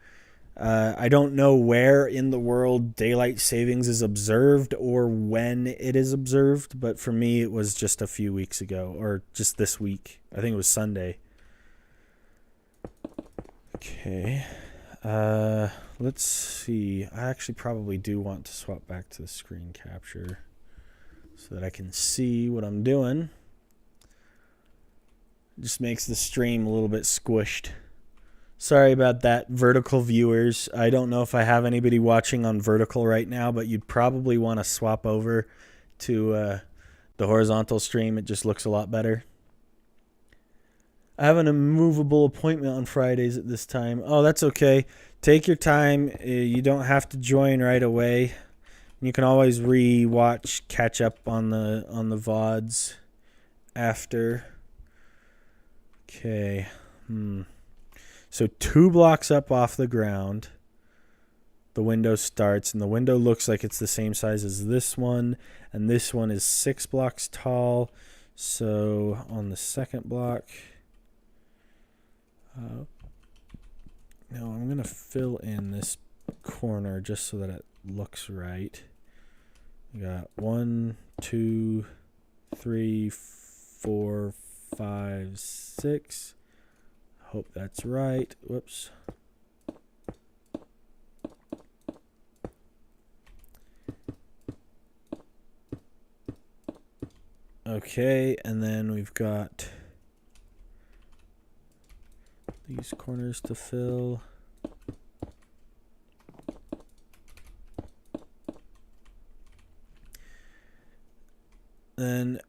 I don't know where in the world daylight savings is observed or when it is observed, but for me it was just a few weeks ago, or just this week. I think it was Sunday. Okay. Let's see. I actually probably do want to swap back to the screen capture so that I can see what I'm doing. It just makes the stream a little bit squished. Sorry about that, vertical viewers. I don't know if I have anybody watching on vertical right now, but you'd probably want to swap over to the horizontal stream. It just looks a lot better. I have an immovable appointment on Fridays at this time. Oh, that's okay. Take your time. You don't have to join right away. You can always re-watch, catch up on the VODs after. Okay. So 2 blocks up off the ground, the window starts, and the window looks like it's the same size as this one, and this one is 6 blocks tall. So on the second block, no, I'm going to fill in this corner just so that it looks right. We got 1, 2, 3, 4, 5, 6. Hope that's right. Whoops. Okay, and then we've got these corners to fill. Then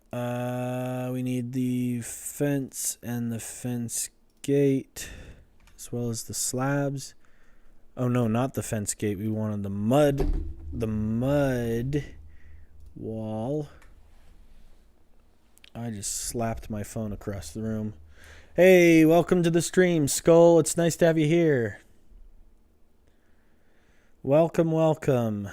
we need the fence and the fence gate, as well as the slabs. Oh no, not the fence gate. We wanted the mud wall. I just slapped my phone across the room. Hey, welcome to the stream, Skull. It's nice to have you here. Welcome, welcome.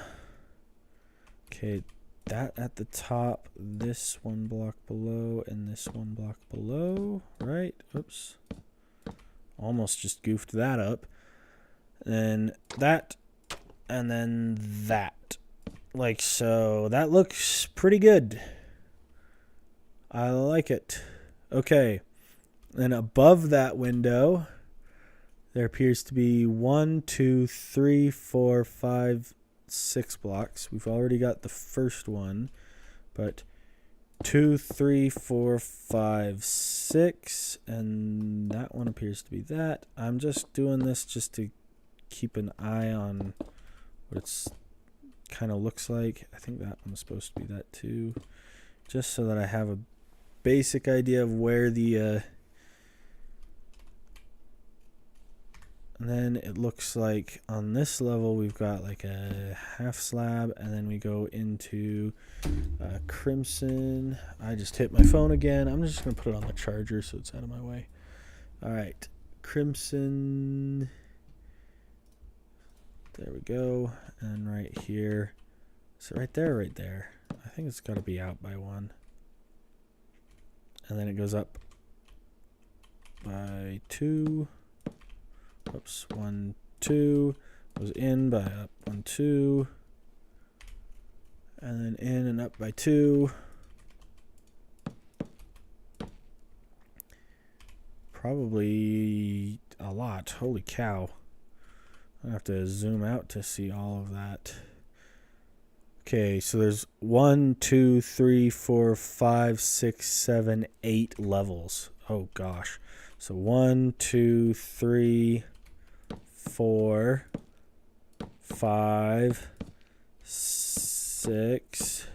Okay, that at the top, this 1 block below, and this 1 block below, right? Oops. Almost just goofed that up. Then that, and then that. Like so. That looks pretty good. I like it. Okay. Then above that window, there appears to be 1, 2, 3, 4, 5, 6 blocks. We've already got the first one, but 2, 3, 4, 5, 6, and that one appears to be that. I'm just doing this just to keep an eye on what it's kind of looks like. I think that one's supposed to be that too, just so that I have a basic idea of where the and then it looks like on this level we've got like a half slab, and then we go into crimson. I just hit my phone again. I'm just gonna put it on the charger so it's out of my way. All right, crimson. There we go. And right here. So right there, right there. I think it's got to be out by 1. And then it goes up by 2. Oops, 1, 2. Goes in by up 1, 2. And then in and up by 2. Probably a lot. Holy cow. I have to zoom out to see all of that. Okay, so there's 1, 2, 3, 4, 5, 6, 7, 8 levels. Oh gosh. So 1, 2, 3, 4, 5, 6,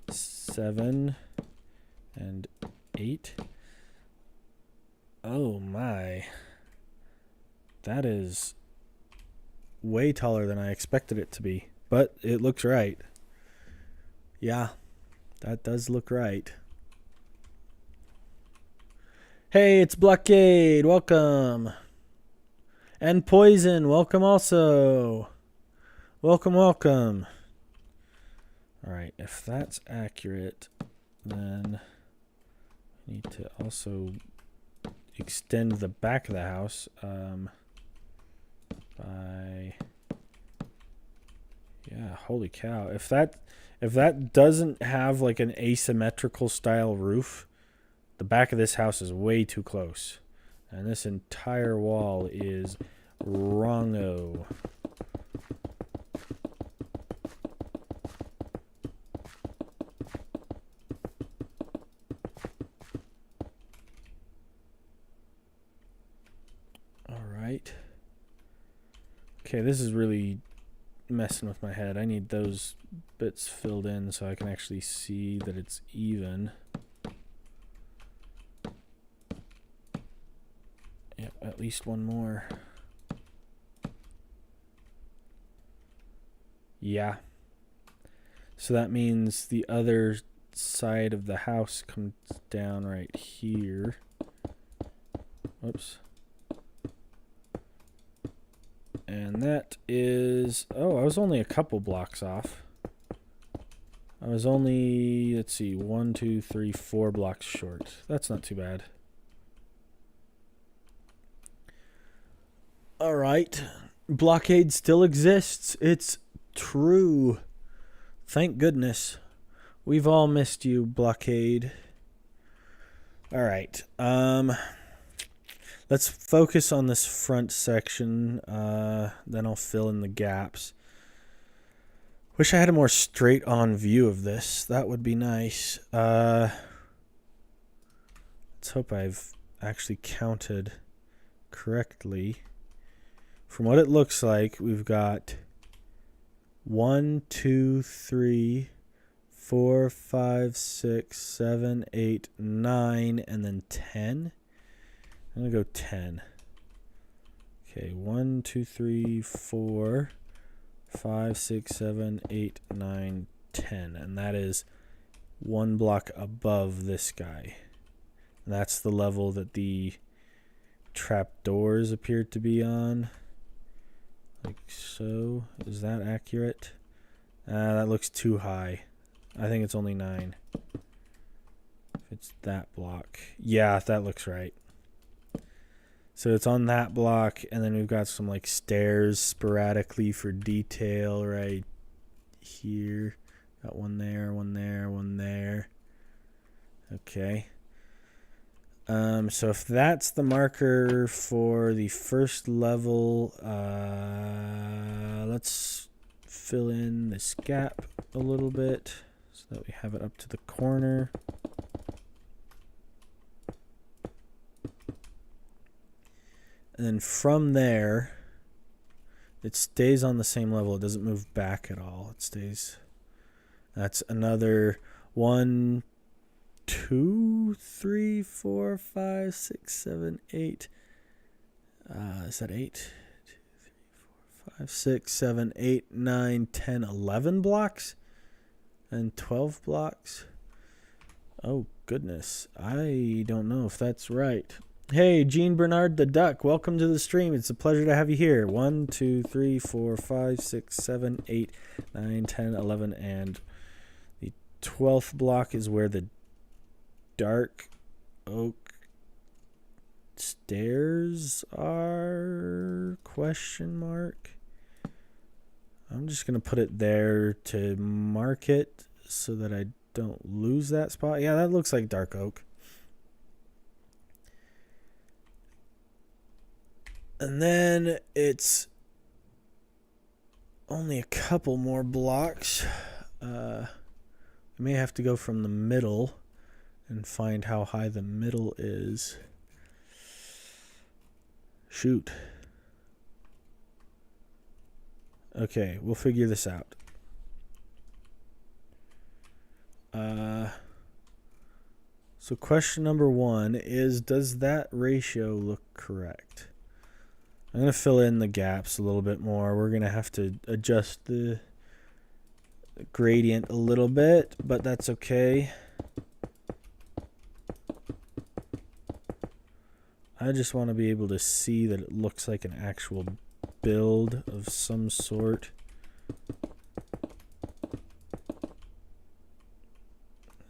7, and 8. Oh my. That is way taller than I expected it to be, but it looks right. Yeah, that does look right. Hey, it's Blockade. Welcome. And Poison. Welcome also. Welcome, welcome. All right, if that's accurate, then I need to also extend the back of the house by, yeah, holy cow. If that doesn't have like an asymmetrical style roof, the back of this house is way too close. And this entire wall is wrongo. All right. Okay, this is really messing with my head. I need those bits filled in so I can actually see that it's even. Yep, at least one more. Yeah. So that means the other side of the house comes down right here. Whoops. And that is, oh, I was only a couple blocks off. I was only, let's see, 1, 2, 3, 4 blocks short. That's not too bad. All right. Blockade still exists. It's true. Thank goodness. We've all missed you, Blockade. All right. Let's focus on this front section. Then I'll fill in the gaps. Wish I had a more straight-on view of this. That would be nice. Let's hope I've actually counted correctly. From what it looks like, we've got 1, 2, 3, 4, 5, 6, 7, 8, 9, and then 10. I'm going to go 10. Okay, 1, 2, 3, 4, 5, 6, 7, 8, 9, 10. And that is one block above this guy. And that's the level that the trapdoors appear to be on. Like so. Is that accurate? That looks too high. I think it's only 9. If it's that block. Yeah, that looks right. So it's on that block, and then we've got some like stairs sporadically for detail right here. Got one there, one there, one there. Okay. So if that's the marker for the first level, let's fill in this gap a little bit so that we have it up to the corner. And then from there, it stays on the same level. It doesn't move back at all. It stays. That's another 1, 2, 3, 4, 5, 6, 7, 8. Is that 8? 2, 3, 4, 5, 6, 7, 8, 9, 10, 11 blocks? And 12 blocks? Oh, goodness. I don't know if that's right. Hey, Jean Bernard the Duck, welcome to the stream. It's a pleasure to have you here. 1, 2, 3, 4, 5, 6, 7, 8, 9, 10, 11, and the 12th block is where the dark oak stairs are? Question mark. I'm just going to put it there to mark it so that I don't lose that spot. Yeah, that looks like dark oak. And then it's only a couple more blocks. I may have to go from the middle and find how high the middle is. Shoot. Okay, we'll figure this out. So question number 1 is, does that ratio look correct? I'm going to fill in the gaps a little bit more. We're going to have to adjust the gradient a little bit, but that's okay. I just want to be able to see that it looks like an actual build of some sort.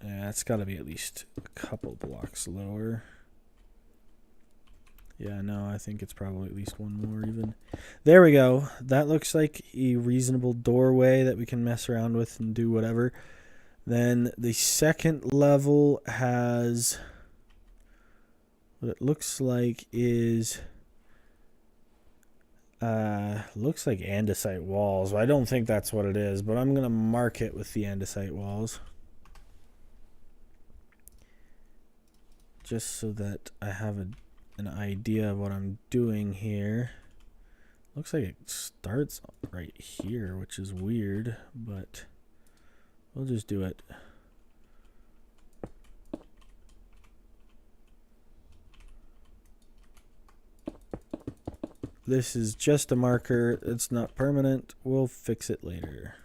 Yeah, it's got to be at least a couple blocks lower. Yeah, no, I think it's probably at least one more even. There we go. That looks like a reasonable doorway that we can mess around with and do whatever. Then the second level has what it looks like is looks like andesite walls. I don't think that's what it is, but I'm going to mark it with the andesite walls. Just so that I have an idea of what I'm doing here. Looks like it starts right here, which is weird, but we'll just do it. This is just a marker. It's not permanent. We'll fix it later.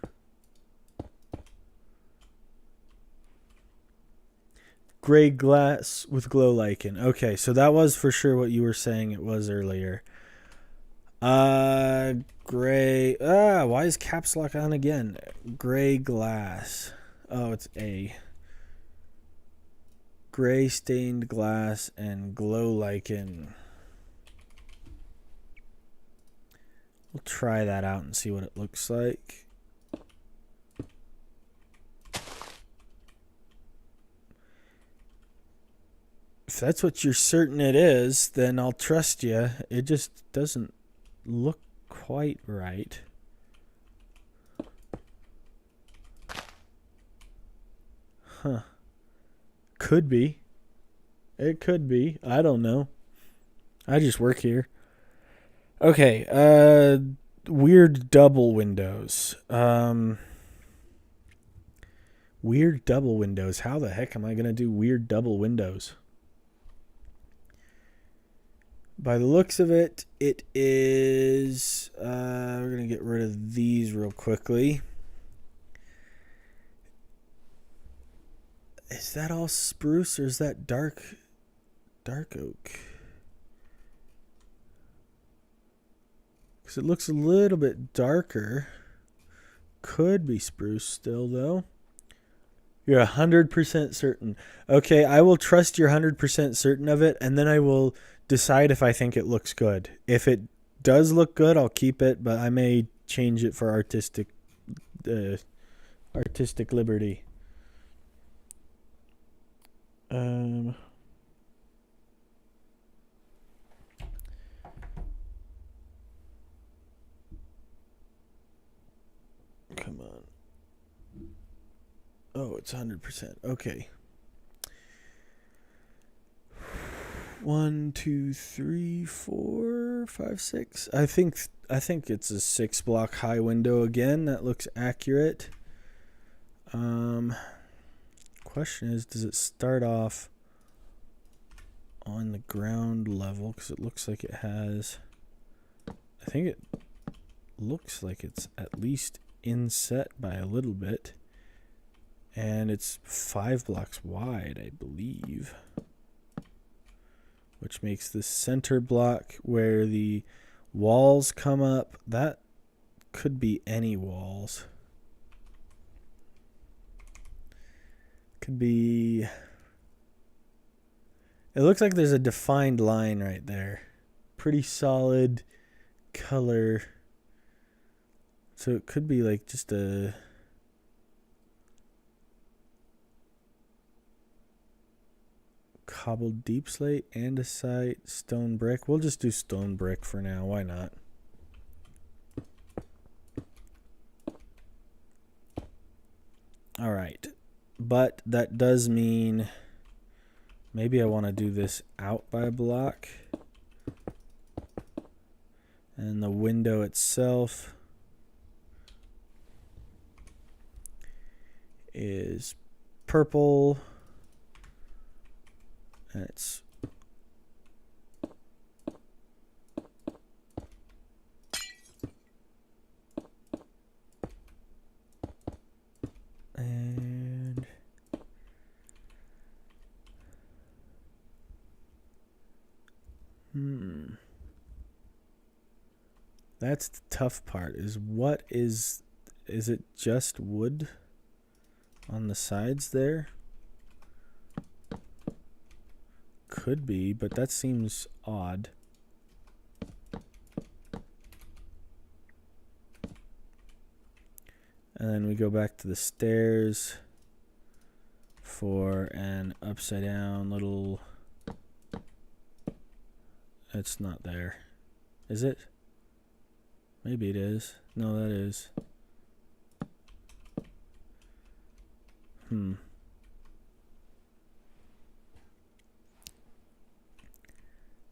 Gray glass with glow lichen. Okay, so that was for sure what you were saying it was earlier. Gray. Why is caps lock on again? Gray glass. Oh, it's A. Gray stained glass and glow lichen. We'll try that out and see what it looks like. If that's what you're certain it is, then I'll trust you. It just doesn't look quite right. Huh. Could be. It could be. I don't know. I just work here. Okay. Weird double windows. Weird double windows. How the heck am I going to do weird double windows? By the looks of it, it is... we're going to get rid of these real quickly. Is that all spruce or is that dark oak? Because it looks a little bit darker. Could be spruce still, though. You're 100% certain. Okay, I will trust you're 100% certain of it, and then I will decide if I think it looks good. If it does look good, I'll keep it, but I may change it for artistic liberty. Come on. Oh, it's 100%. Okay. 1, 2, 3, 4, 5, 6. I think it's a 6-block high window again. That looks accurate. Question is, does it start off on the ground level? Because it looks like it has. I think it looks like it's at least inset by a little bit. And it's 5 blocks wide, I believe. Which makes the center block where the walls come up, that could be any walls. Could be It looks like there's a defined line right there. Pretty solid color. So it could be like just a... cobbled deep slate, andesite, stone brick. We'll just do stone brick for now. Why not? All right. But that does mean maybe I want to do this out by a block. And the window itself is purple. And it's and that's the tough part, is what is it just wood on the sides there? Could be, but that seems odd. And then we go back to the stairs for an upside down little... It's not there. Is it? Maybe it is. No, that is.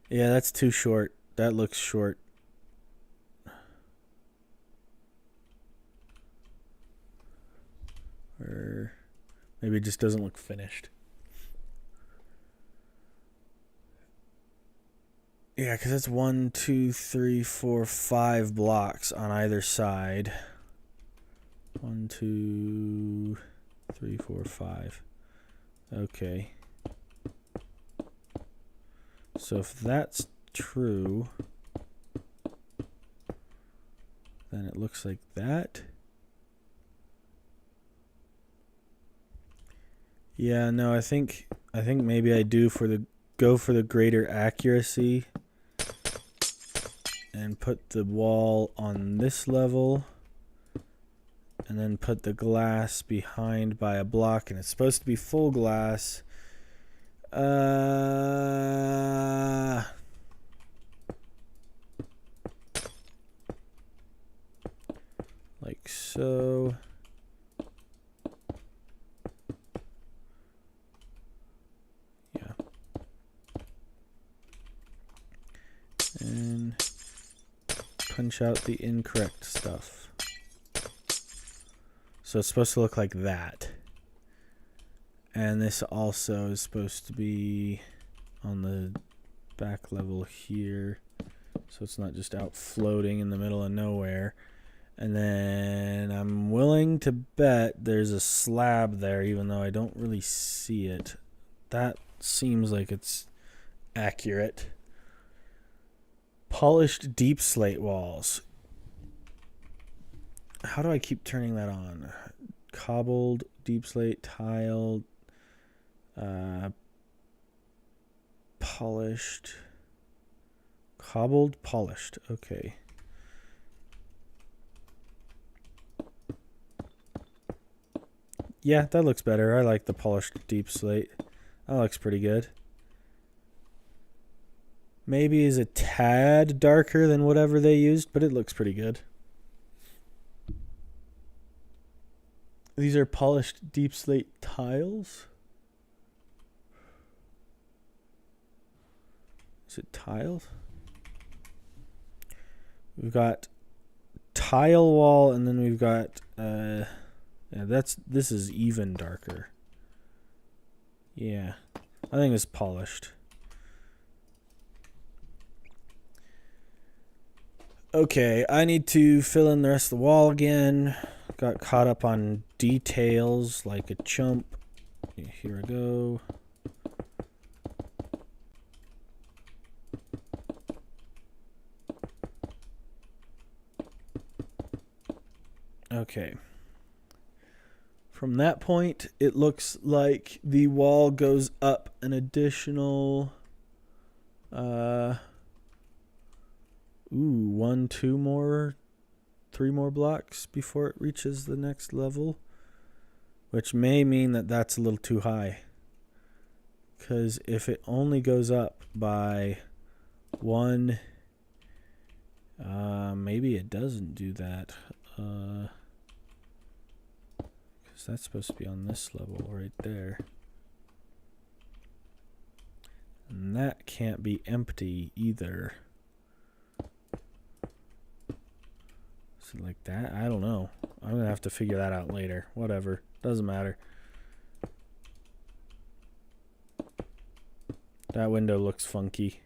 Yeah, that's too short. That looks short. Or maybe it just doesn't look finished. Yeah, because it's 1, 2, 3, 4, 5 blocks on either side. 1, 2, 3, 4, 5. Okay. So if that's true, then it looks like that. Yeah, no, I think maybe I do go for the greater accuracy and put the wall on this level and then put the glass behind by a block, and it's supposed to be full glass. Like so. Yeah. And punch out the incorrect stuff. So it's supposed to look like that. And this also is supposed to be on the back level here. So it's not just out floating in the middle of nowhere. And then I'm willing to bet there's a slab there, even though I don't really see it. That seems like it's accurate. Polished deep slate walls. How do I keep turning that on? Cobbled deep slate, tiled, polished, cobbled, polished. Okay. Yeah, that looks better. I like the polished deep slate. That looks pretty good. Maybe is a tad darker than whatever they used, but it looks pretty good. These are polished deep slate tiles. Is it tiles? We've got tile wall, and then we've got yeah, this is even darker. Yeah, I think it's polished. Okay, I need to fill in the rest of the wall again. Got caught up on details like a chump. Here I go. Okay. From that point, it looks like the wall goes up an additional, 1, 2 more, 3 more blocks before it reaches the next level, which may mean that that's a little too high. Because if it only goes up by 1, maybe it doesn't do that. That's supposed to be on this level right there. And that can't be empty either. Is it like that? I don't know. I'm going to have to figure that out later. Whatever. Doesn't matter. That window looks funky.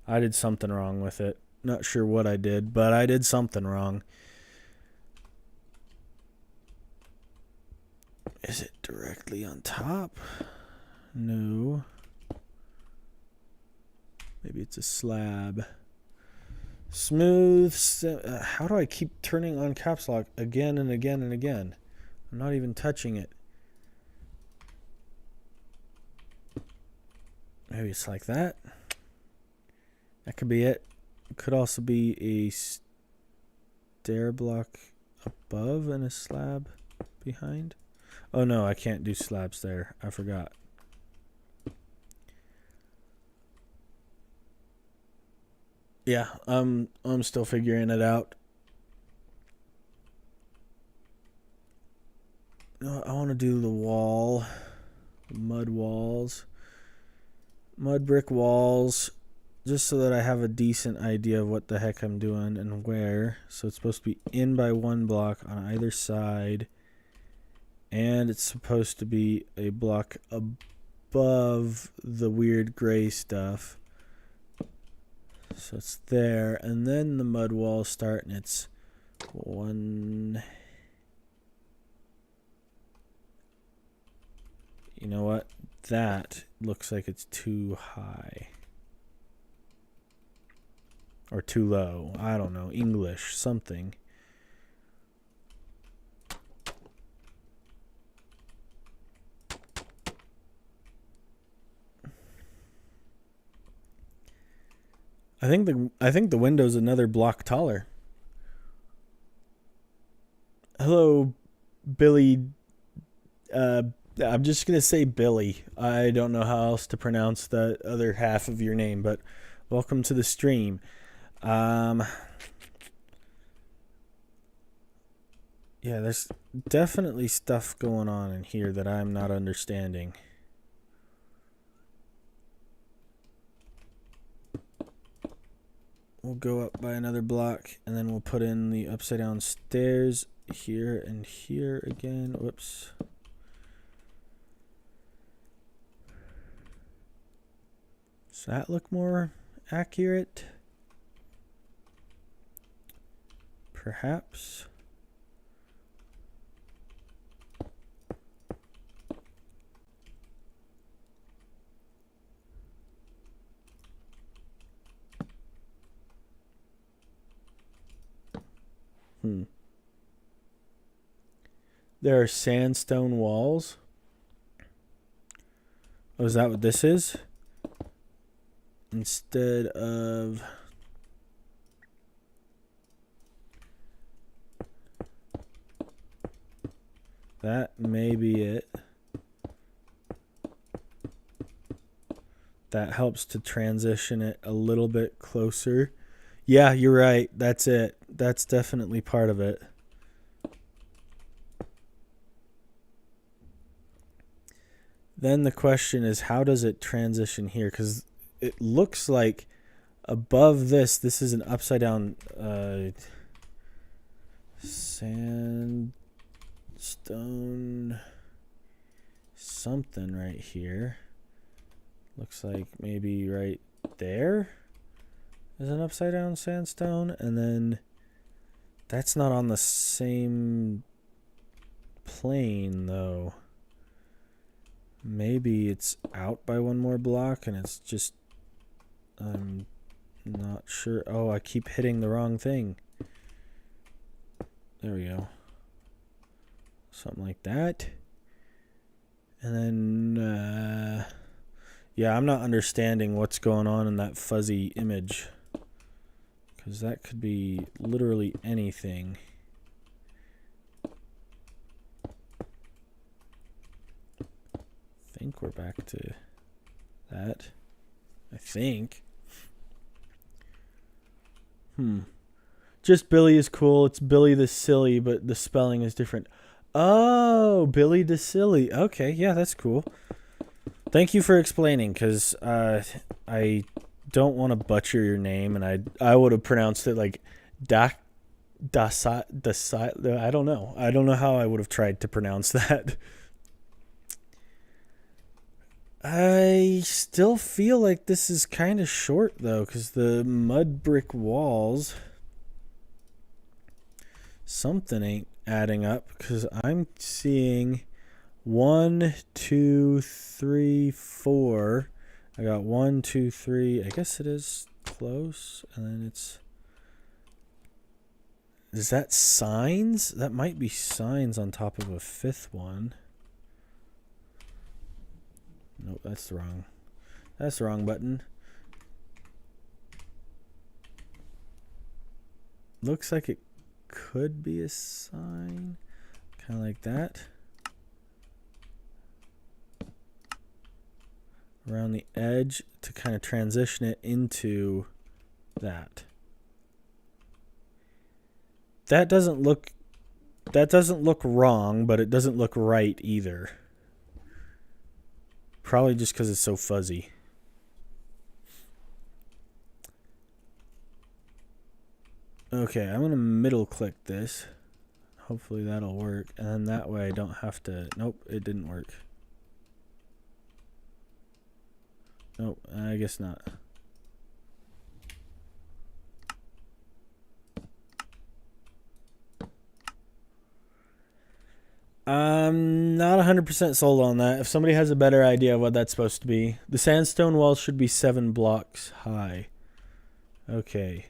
I did something wrong with it. Not sure what I did, but I did something wrong. Is it directly on top? No. Maybe it's a slab. Smooth. How do I keep turning on caps lock again and again and again? I'm not even touching it. Maybe it's like that. That could be it. It could also be a stair block above and a slab behind. Oh no, I can't do slabs there. I forgot. Yeah, I'm still figuring it out. I want to do the wall, mud walls, mud brick walls, just so that I have a decent idea of what the heck I'm doing and where. So it's supposed to be in by 1 block on either side. And it's supposed to be a block above the weird gray stuff. So it's there. And then the mud walls start, and it's 1. You know what? That looks like it's too high. Or too low. I don't know. English. Something. I think the window's another block taller. Hello, Billy. I'm just gonna say Billy. I don't know how else to pronounce the other half of your name, but welcome to the stream. Yeah, there's definitely stuff going on in here that I'm not understanding. We'll go up by another block, and then we'll put in the upside down stairs here and here again. Whoops. Does that look more accurate? Perhaps. There are sandstone walls. Oh, is that what this is? Instead of... That may be it. That helps to transition it a little bit closer. Yeah, you're right. That's it. That's definitely part of it. Then the question is, how does it transition here? Because it looks like above this is an upside down sandstone something right here. Looks like maybe right there is an upside down sandstone, and then that's not on the same plane though. Maybe it's out by 1 more block and it's just, I'm not sure. Oh, I keep hitting the wrong thing. There we go. Something like that. And then, yeah, I'm not understanding what's going on in that fuzzy image. Because that could be literally anything. I think we're back to that. I think. Just Billy is cool. It's Billy the Silly, but the spelling is different. Oh, Billy the Silly. Okay, yeah, that's cool. Thank you for explaining, because I don't want to butcher your name, and I would have pronounced it like I don't know. I don't know how I would have tried to pronounce that. I still feel like this is kind of short, though, because the mud brick walls, something ain't adding up, because I'm seeing 1, 2, 3, 4. I got 1, 2, 3. I guess it is close, and then it's... Is that signs? That might be signs on top of a fifth one. Nope, that's wrong. That's the wrong button. Looks like it could be a sign. Kind of like that. Around the edge to kind of transition it into that. That doesn't look wrong, but it doesn't look right either. Probably just because it's so fuzzy. Okay, I'm going to middle click this. Hopefully that'll work. And then that way I don't have to... Nope, it didn't work. Nope, I guess not. I'm not 100% sold on that. If somebody has a better idea of what that's supposed to be. The sandstone wall should be 7 blocks high. Okay.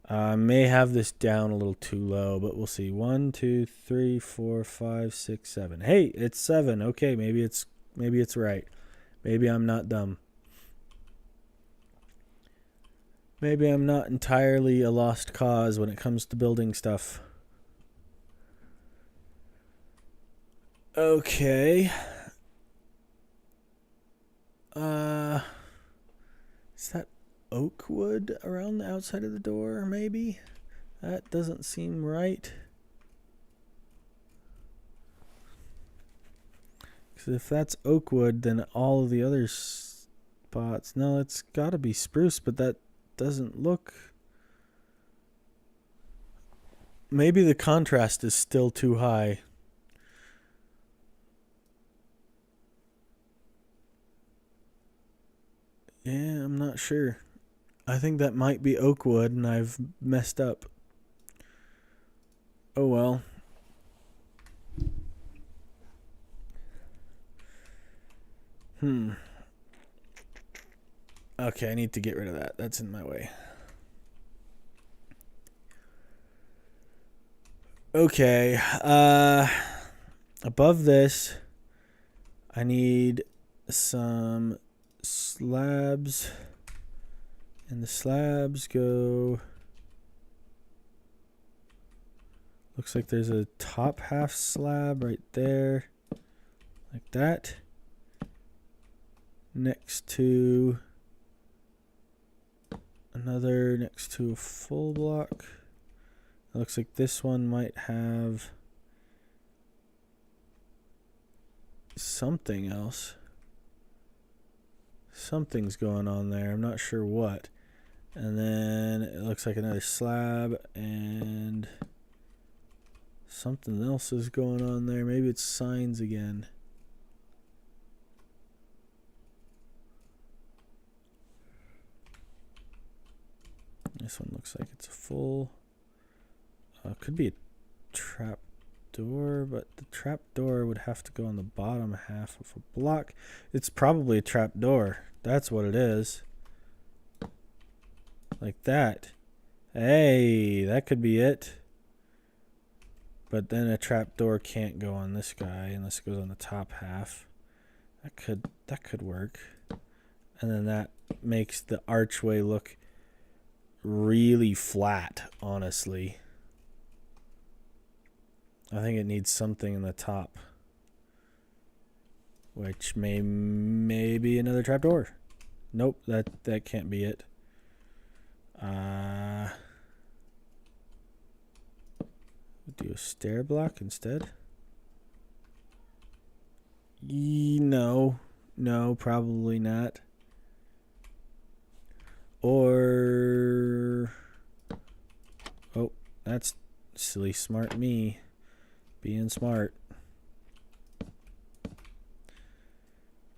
I may have this down a little too low, but we'll see. 1, 2, 3, 4, 5, 6, 7. Hey, it's 7. Okay, maybe it's right. Maybe I'm not dumb. Maybe I'm not entirely a lost cause when it comes to building stuff. Okay. Is that oak wood around the outside of the door, maybe? That doesn't seem right. Because if that's oak wood, then all of the other spots... No, it's got to be spruce, but that doesn't look... Maybe the contrast is still too high. Yeah, I'm not sure. I think that might be oak wood, and I've messed up. Oh well. Okay, I need to get rid of that. That's in my way. Okay, above this, I need some slabs, and the slabs go... Looks like there's a top half slab right there, like that, next to another, next to a full block. It looks like this one might have something else. Something's going on there. I'm not sure what. And then it looks like another slab, and something else is going on there. Maybe it's signs again. This one looks like it's a full... could be a trap door, but the trap door would have to go on the bottom half of a block. It's probably a trap door. That's what it is. Like that. Hey, that could be it. But then a trap door can't go on this guy unless it goes on the top half. That could work. And then that makes the archway look really flat, honestly. I think it needs something in the top. Which may be another trapdoor. Nope, that can't be it. Do a stair block instead. No, probably not. Or oh, that's silly smart me being smart.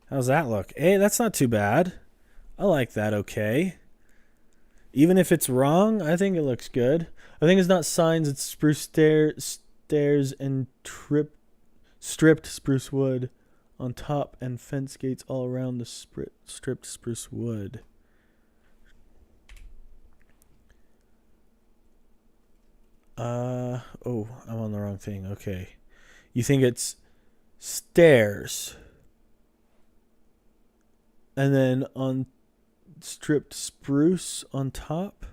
How's that look? Hey, that's not too bad. I like that. Okay. Even if it's wrong, I think it looks good. I think it's not signs, it's spruce stairs and stripped spruce wood on top and fence gates all around the stripped spruce wood. Oh, I'm on the wrong thing. Okay. You think it's stairs and then on stripped spruce on top?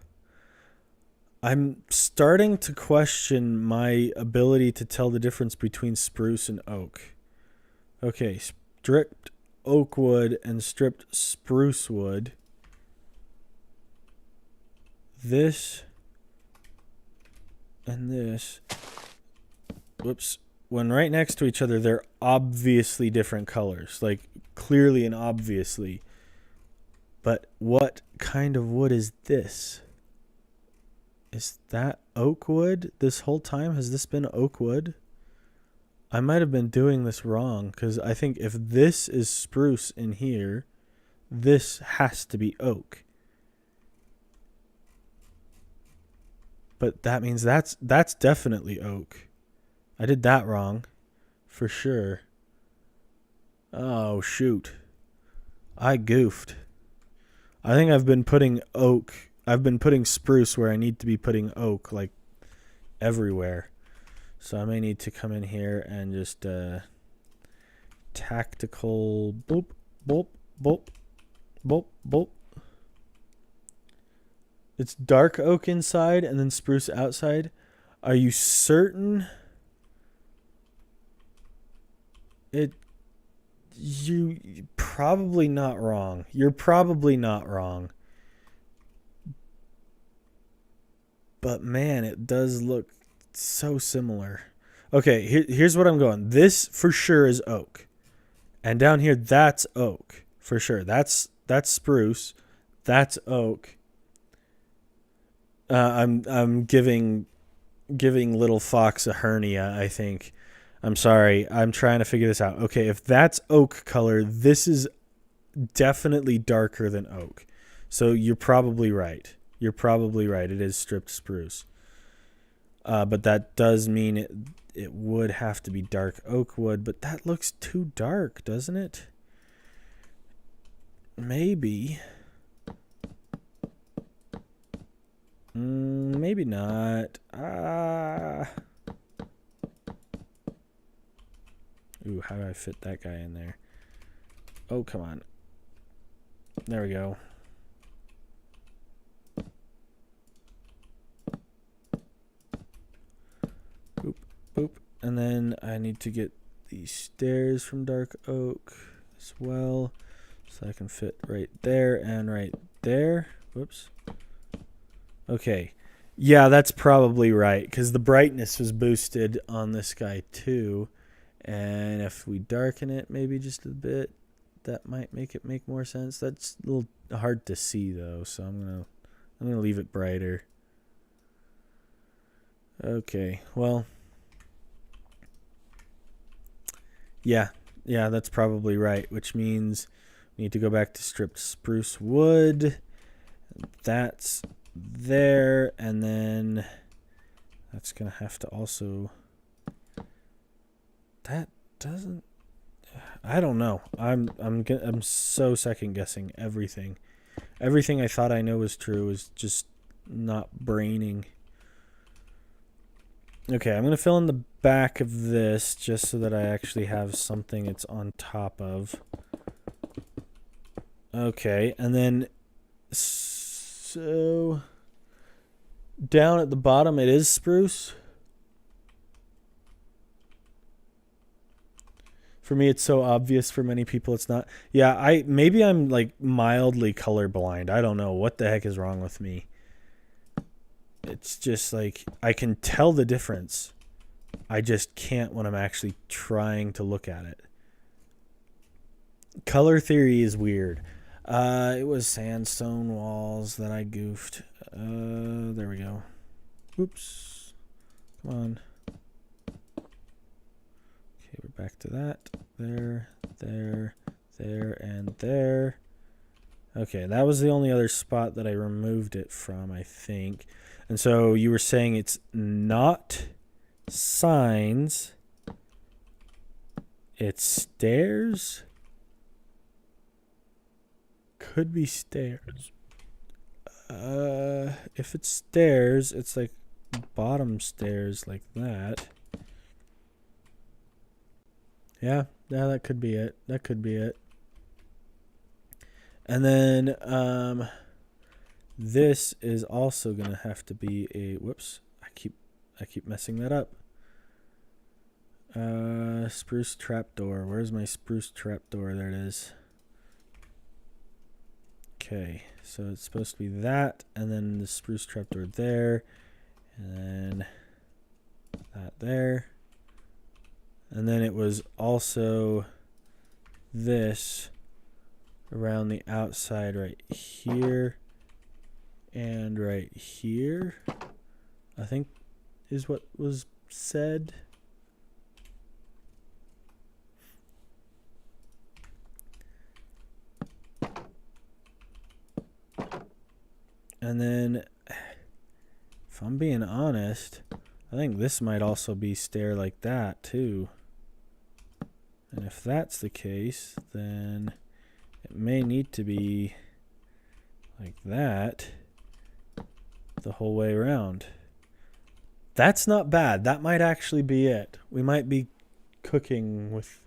I'm starting to question my ability to tell the difference between spruce and oak. Okay, stripped oak wood and stripped spruce wood. This and this. Whoops. When right next to each other, they're obviously different colors. Like, clearly and obviously. But what kind of wood is this? Is that oak wood this whole time? Has this been oak wood? I might have been doing this wrong, because I think if this is spruce in here, this has to be oak. But that means that's definitely oak. I did that wrong. For sure. Oh, shoot. I goofed. I think I've been putting spruce where I need to be putting oak, like, everywhere. So I may need to come in here and just tactical boop, boop, boop, boop, boop. It's dark oak inside and then spruce outside. Are you certain? You probably not wrong. You're probably not wrong. But man, it does look so similar. Okay, here's what I'm going. This for sure is oak. And down here, that's oak. For sure. That's spruce. That's oak. I'm giving little fox a hernia, I think. I'm sorry. I'm trying to figure this out. Okay, if that's oak color, this is definitely darker than oak. So you're probably right. You're probably right. It is stripped spruce. But that does mean it would have to be dark oak wood, but that looks too dark, doesn't it? Maybe. Maybe not. Ooh, how do I fit that guy in there? Oh, come on. There we go. Boop, boop. And then I need to get these stairs from dark oak as well. So I can fit right there and right there. Whoops. Okay. Yeah, that's probably right, because the brightness was boosted on this guy too. And if we darken it maybe just a bit, that might make it make more sense. That's a little hard to see though, so I'm gonna leave it brighter. Okay, well, yeah, that's probably right, which means we need to go back to stripped spruce wood. That's there, and then that's gonna have to also, that doesn't, I don't know. I'm so second guessing everything. Everything I thought I know was true is just not braining. Okay, I'm gonna fill in the back of this just so that I actually have something it's on top of. Okay, and then so down at the bottom it is spruce. For me it's so obvious, for many people it's not. Yeah, maybe I'm like mildly colorblind. I don't know what the heck is wrong with me. It's just like I can tell the difference. I just can't when I'm actually trying to look at it. Color theory is weird. It was sandstone walls that I goofed. There we go. Oops. Come on. Okay, we're back to that. There, and there. Okay, that was the only other spot that I removed it from, I think. And so you were saying it's not signs, it's stairs? Could be stairs. If it's stairs, it's like bottom stairs like that. Yeah, that could be it. That could be it. And then this is also gonna have to be a whoops. I keep messing that up. Spruce trapdoor. Where's my spruce trapdoor? There it is. Okay, so it's supposed to be that, and then the spruce trapdoor there, and then that there. And then it was also this around the outside right here and right here, I think is what was said. And then, if I'm being honest, I think this might also be stair like that too. And if that's the case, then it may need to be like that the whole way around. That's not bad. That might actually be it. We might be cooking with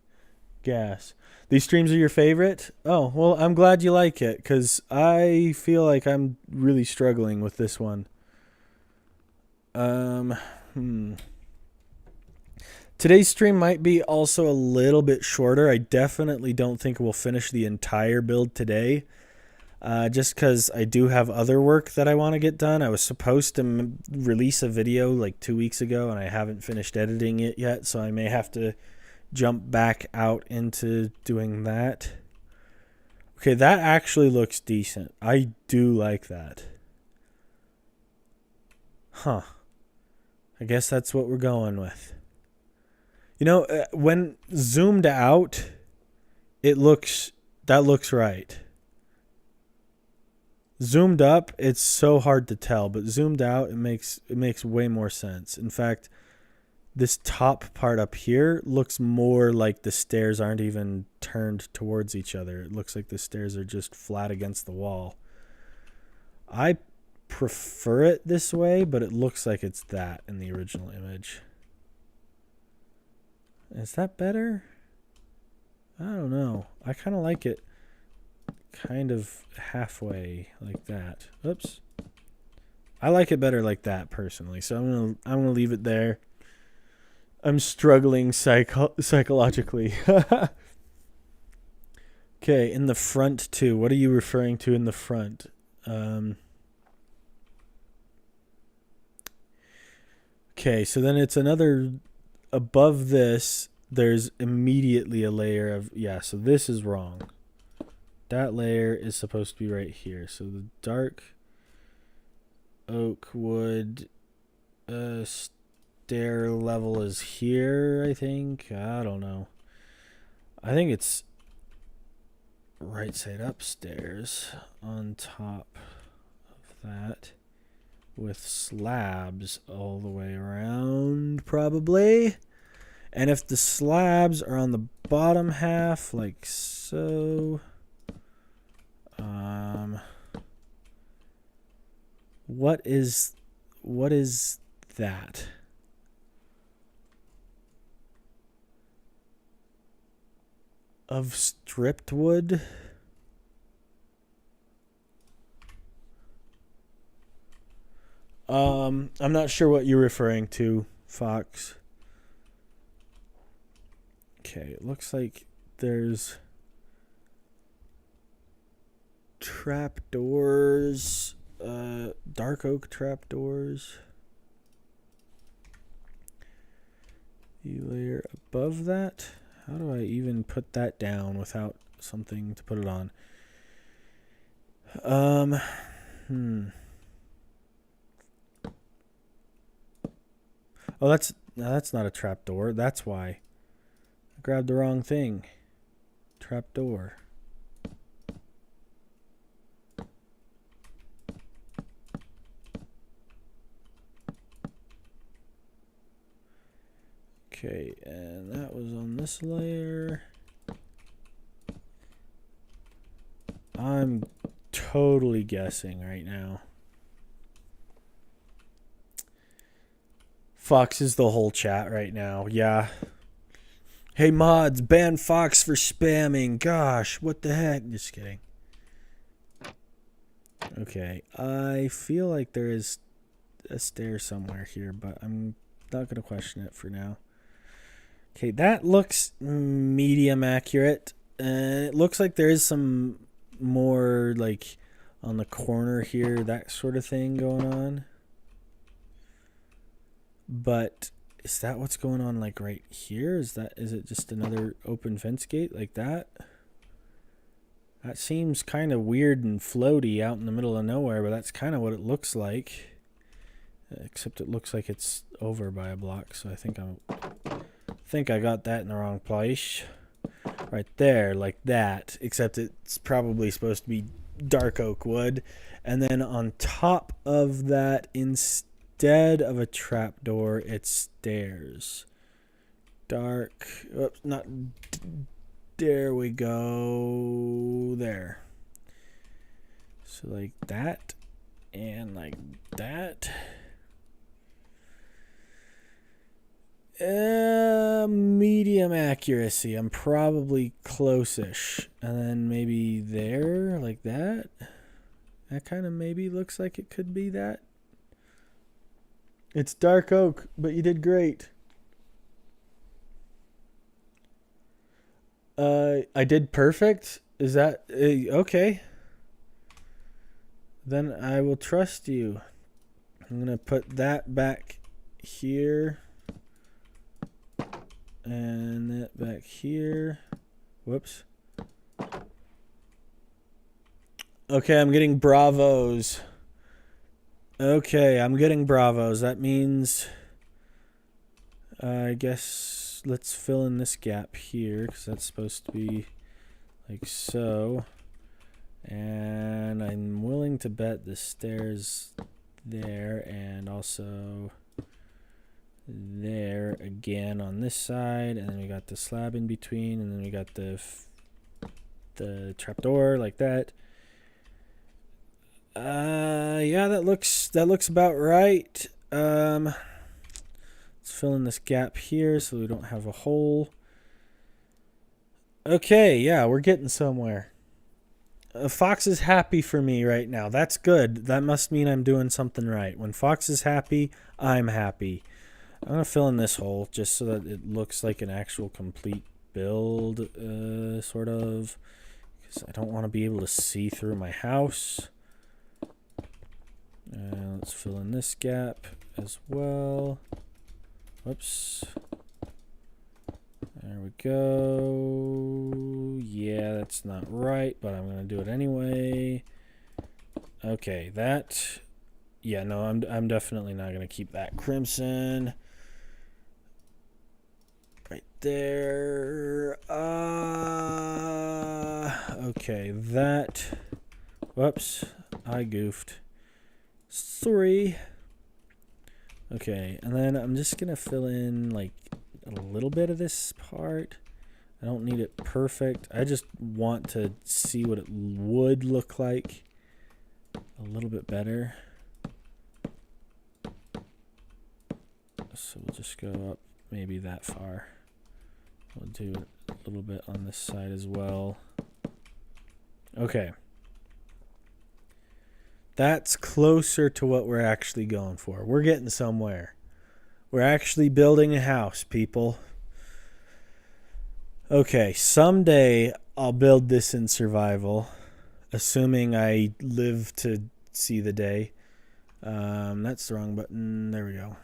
gas. These streams are your favorite? Oh, well, I'm glad you like it, because I feel like I'm really struggling with this one. Today's stream might be also a little bit shorter. I definitely don't think we'll finish the entire build today. Just because I do have other work that I want to get done. I was supposed to release a video like 2 weeks ago, and I haven't finished editing it yet, so I may have to jump back out into doing that. Okay, that actually looks decent. I do like that. Huh. I guess that's what we're going with. You know, when zoomed out, that looks right. Zoomed up, it's so hard to tell, but zoomed out, it makes way more sense. In fact, this top part up here looks more like the stairs aren't even turned towards each other. It looks like the stairs are just flat against the wall. I prefer it this way, but it looks like it's that in the original image. Is that better? I don't know. I kind of like it kind of halfway like that. Oops. I like it better like that personally, so I'm gonna leave it there. I'm struggling psychologically. Okay, in the front too. What are you referring to in the front? Okay, so then it's another above this. There's immediately a layer of so this is wrong. That layer is supposed to be right here. So the dark oak wood stair level is here, I think. I don't know. I think it's right side upstairs on top of that with slabs all the way around, probably. And if the slabs are on the bottom half, like so, what is that? of stripped wood. I'm not sure what you're referring to, Fox. Okay, it looks like there's trapdoors, dark oak trapdoors. You layer above that. How do I even put that down without something to put it on? Oh, that's not a trapdoor. That's why. I grabbed the wrong thing. Trapdoor. Okay, and that was on this layer. I'm totally guessing right now. Fox is the whole chat right now. Yeah. Hey mods, ban Fox for spamming. Gosh, what the heck? Just kidding. Okay, I feel like there is a stair somewhere here, but I'm not going to question it for now. Okay, that looks medium accurate. And it looks like there is some more like on the corner here, that sort of thing going on. But is that what's going on like right here? Is it just another open fence gate like that? That seems kind of weird and floaty out in the middle of nowhere, but that's kind of what it looks like. Except it looks like it's over by a block, so I think I got that in the wrong place. Right there, like that. Except it's probably supposed to be dark oak wood. And then on top of that, instead of a trapdoor, it's stairs. Dark. Oops, not. There we go. There. So like that. And like that. Medium accuracy. I'm probably close-ish. And then maybe there, like that. That kind of maybe looks like it could be that. It's dark oak, but you did great. I did perfect. Is that okay? Then I will trust you. I'm gonna put that back here. And that back here. Whoops. Okay, I'm getting bravos. Okay, I'm getting bravos. That means, I guess, let's fill in this gap here, because that's supposed to be like so. And I'm willing to bet the stairs there, and also there again on this side, and then we got the slab in between, and then we got the trapdoor like that. Yeah, that looks about right. Let's fill in this gap here so we don't have a hole. Okay, yeah, we're getting somewhere. Fox is happy for me right now. That's good. That must mean I'm doing something right. When Fox is happy, I'm happy. I'm going to fill in this hole just so that it looks like an actual complete build, sort of. Because I don't want to be able to see through my house. Let's fill in this gap as well. Whoops. There we go. Yeah, that's not right, but I'm going to do it anyway. Okay, that... Yeah, no, I'm definitely not going to keep that crimson. Right there. Okay, that... Whoops, I goofed. Sorry. Okay, and then I'm just going to fill in, like, a little bit of this part. I don't need it perfect. I just want to see what it would look like a little bit better. So we'll just go up maybe that far. We'll do a little bit on this side as well. Okay. That's closer to what we're actually going for. We're getting somewhere. We're actually building a house, people. Okay, someday I'll build this in survival, assuming I live to see the day. That's the wrong button. There we go.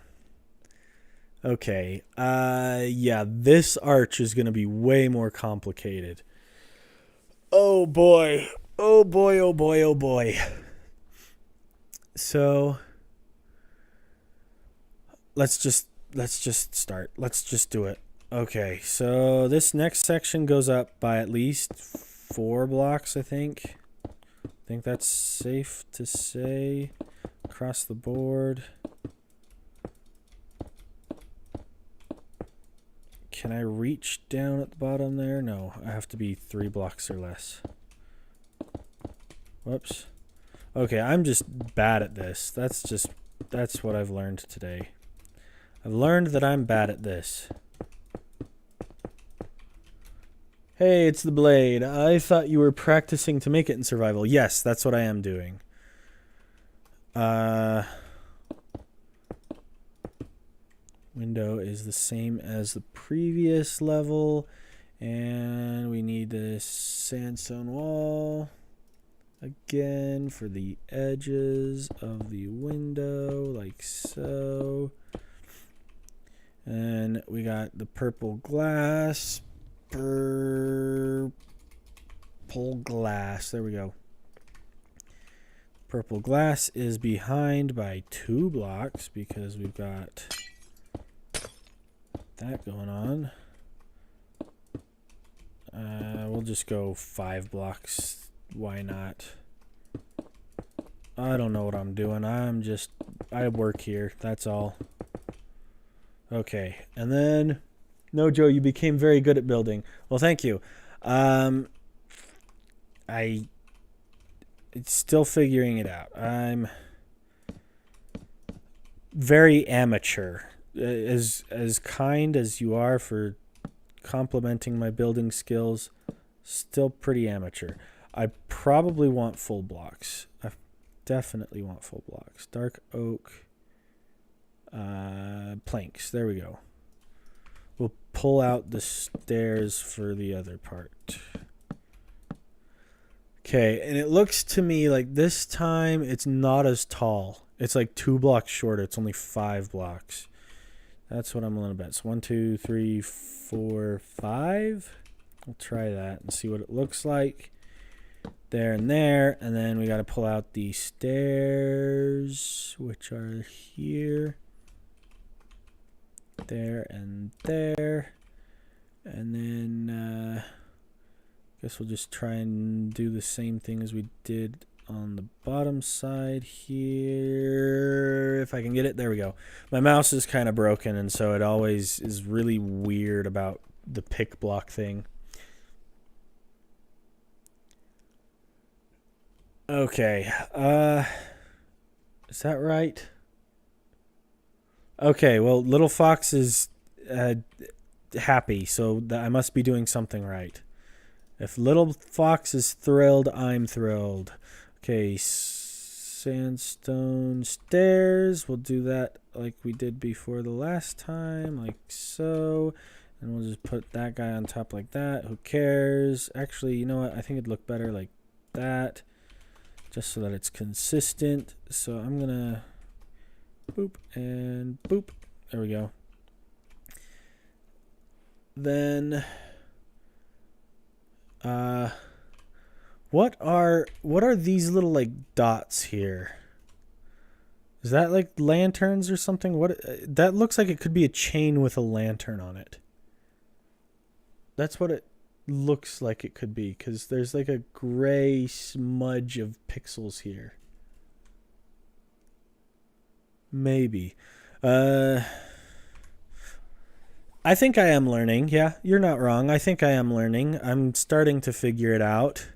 Okay. Yeah, this arch is going to be way more complicated. Oh boy. Oh boy, oh boy, oh boy. So let's just start. Let's just do it. Okay, so this next section goes up by at least 4 blocks, I think. I think that's safe to say. Across the board. Can I reach down at the bottom there? No, I have to be 3 blocks or less. Whoops. Okay, I'm just bad at this. That's what I've learned today. I've learned that I'm bad at this. Hey, it's the blade. I thought you were practicing to make it in survival. Yes, that's what I am doing. Window is the same as the previous level. And we need this sandstone wall again for the edges of the window, like so. And we got the purple glass. Purple glass. There we go. Purple glass is behind by 2 blocks because we've got that going on. We'll just go 5 blocks. Why not? I don't know what I'm doing. I work here. That's all. Okay. And then, no, Joe, you became very good at building. Well, thank you. It's still figuring it out. I'm very amateur. As kind as you are for complimenting my building skills, still pretty amateur. I probably want full blocks. I definitely want full blocks. Dark oak planks. There we go. We'll pull out the stairs for the other part. Okay, and it looks to me like this time it's not as tall. It's like 2 blocks shorter. It's only 5 blocks. That's what I'm willing to bet. So 1, 2, 3, 4, 5. We'll try that and see what it looks like. There and there. And then we got to pull out the stairs, which are here. There and there. And then I guess we'll just try and do the same thing as we did on the bottom side here. If I can get it. There we go. My mouse is kind of broken, and so it always is really weird about the pick block thing. Okay. Is that right? Okay, well, Little Fox is happy, so I must be doing something right. If Little Fox is thrilled, I'm thrilled. Okay, sandstone stairs. We'll do that like we did before the last time, like so. And we'll just put that guy on top like that. Who cares? Actually, you know what? I think it'd look better like that, just so that it's consistent. So I'm going to boop and boop. There we go. Then what are these little like dots here? Is that like lanterns or something? What that looks like it could be a chain with a lantern on it. That's what it looks like it could be, because there's like a gray smudge of pixels here. Maybe. I think I am learning. Yeah, you're not wrong. I think I am learning. I'm starting to figure it out.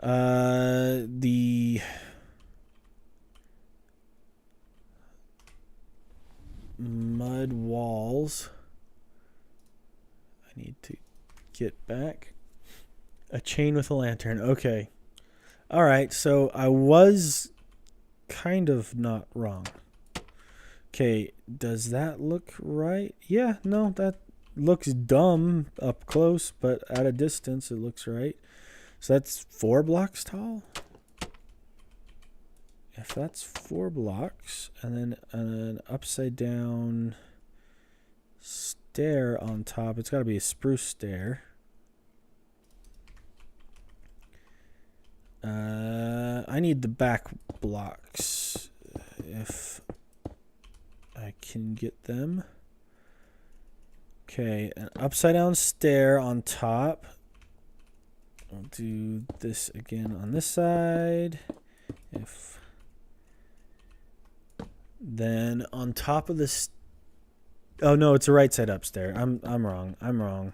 The mud walls. I need to get back. A chain with a lantern. Okay. All right, so I was kind of not wrong. Okay, does that look right? Yeah, no, that looks dumb up close, but at a distance it looks right. So that's 4 blocks tall? If that's 4 blocks, and then an upside down stair on top, it's got to be a spruce stair. I need the back blocks if I can get them. Okay, an upside down stair on top. I'll do this again on this side. If then on top of this, oh no, it's a right side up stair. I'm wrong.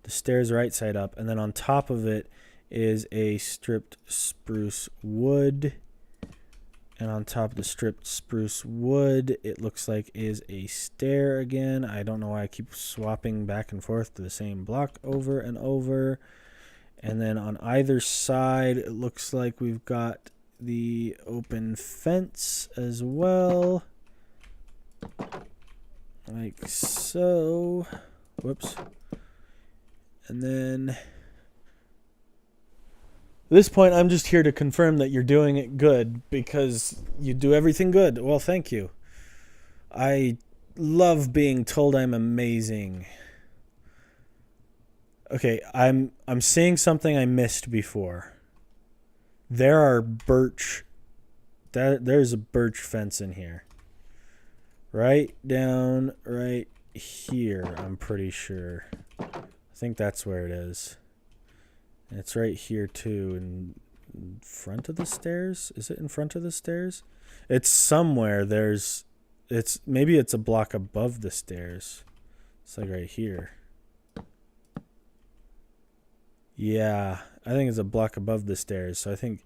The stair's right side up, and then on top of it is a stripped spruce wood. And on top of the stripped spruce wood, it looks like is a stair again. I don't know why I keep swapping back and forth to the same block over and over. And then on either side, it looks like we've got the open fence as well. Like so. Whoops. And then at this point, I'm just here to confirm that you're doing it good because you do everything good. Well, thank you. I love being told I'm amazing. Okay, I'm seeing something I missed before. There are birch. There's a birch fence in here. Right down right here, I'm pretty sure. I think that's where it is. And it's right here too, in front of the stairs. Is it in front of the stairs? It's somewhere. Maybe it's a block above the stairs. It's like right here. Yeah, I think it's a block above the stairs. So I think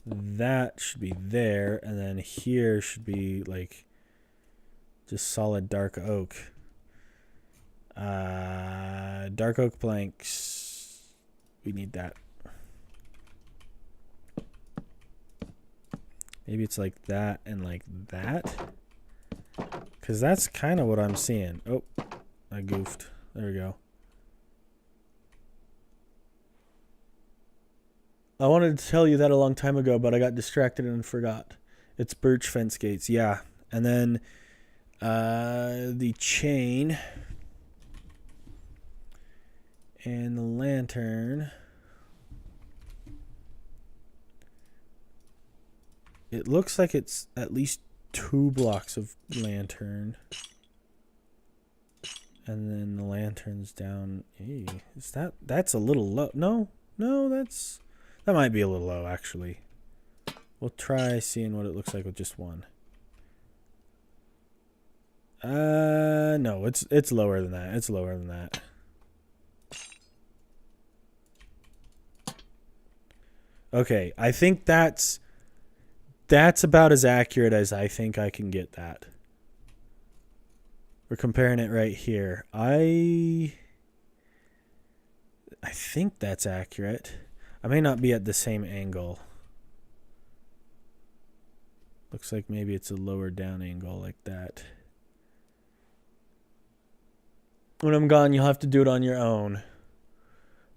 that should be there, and then here should be like just solid dark oak. Dark oak planks. We need that. Maybe it's like that and like that. Because that's kind of what I'm seeing. Oh, I goofed. There we go. I wanted to tell you that a long time ago, but I got distracted and forgot. It's birch fence gates, yeah. And then the chain and the lantern. It looks like it's at least 2 blocks of lantern. And then the lantern's down. Hey, that's a little low. No, that might be a little low actually. We'll try seeing what it looks like with just one. No, it's lower than that. It's lower than that. Okay, I think that's about as accurate as I think I can get that. We're comparing it right here. I think that's accurate. I may not be at the same angle. Looks like maybe it's a lower down angle like that. When I'm gone, you'll have to do it on your own.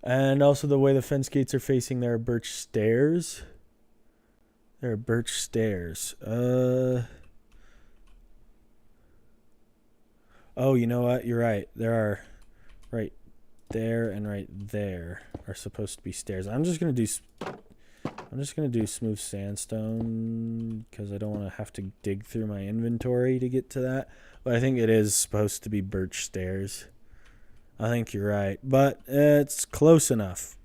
And also the way the fence gates are facing, there are birch stairs. There are birch stairs. Oh, you know what? You're right. There are right there and right there are supposed to be stairs. I'm just gonna do smooth sandstone because I don't want to have to dig through my inventory to get to that. But I think it is supposed to be birch stairs. I think you're right, but it's close enough.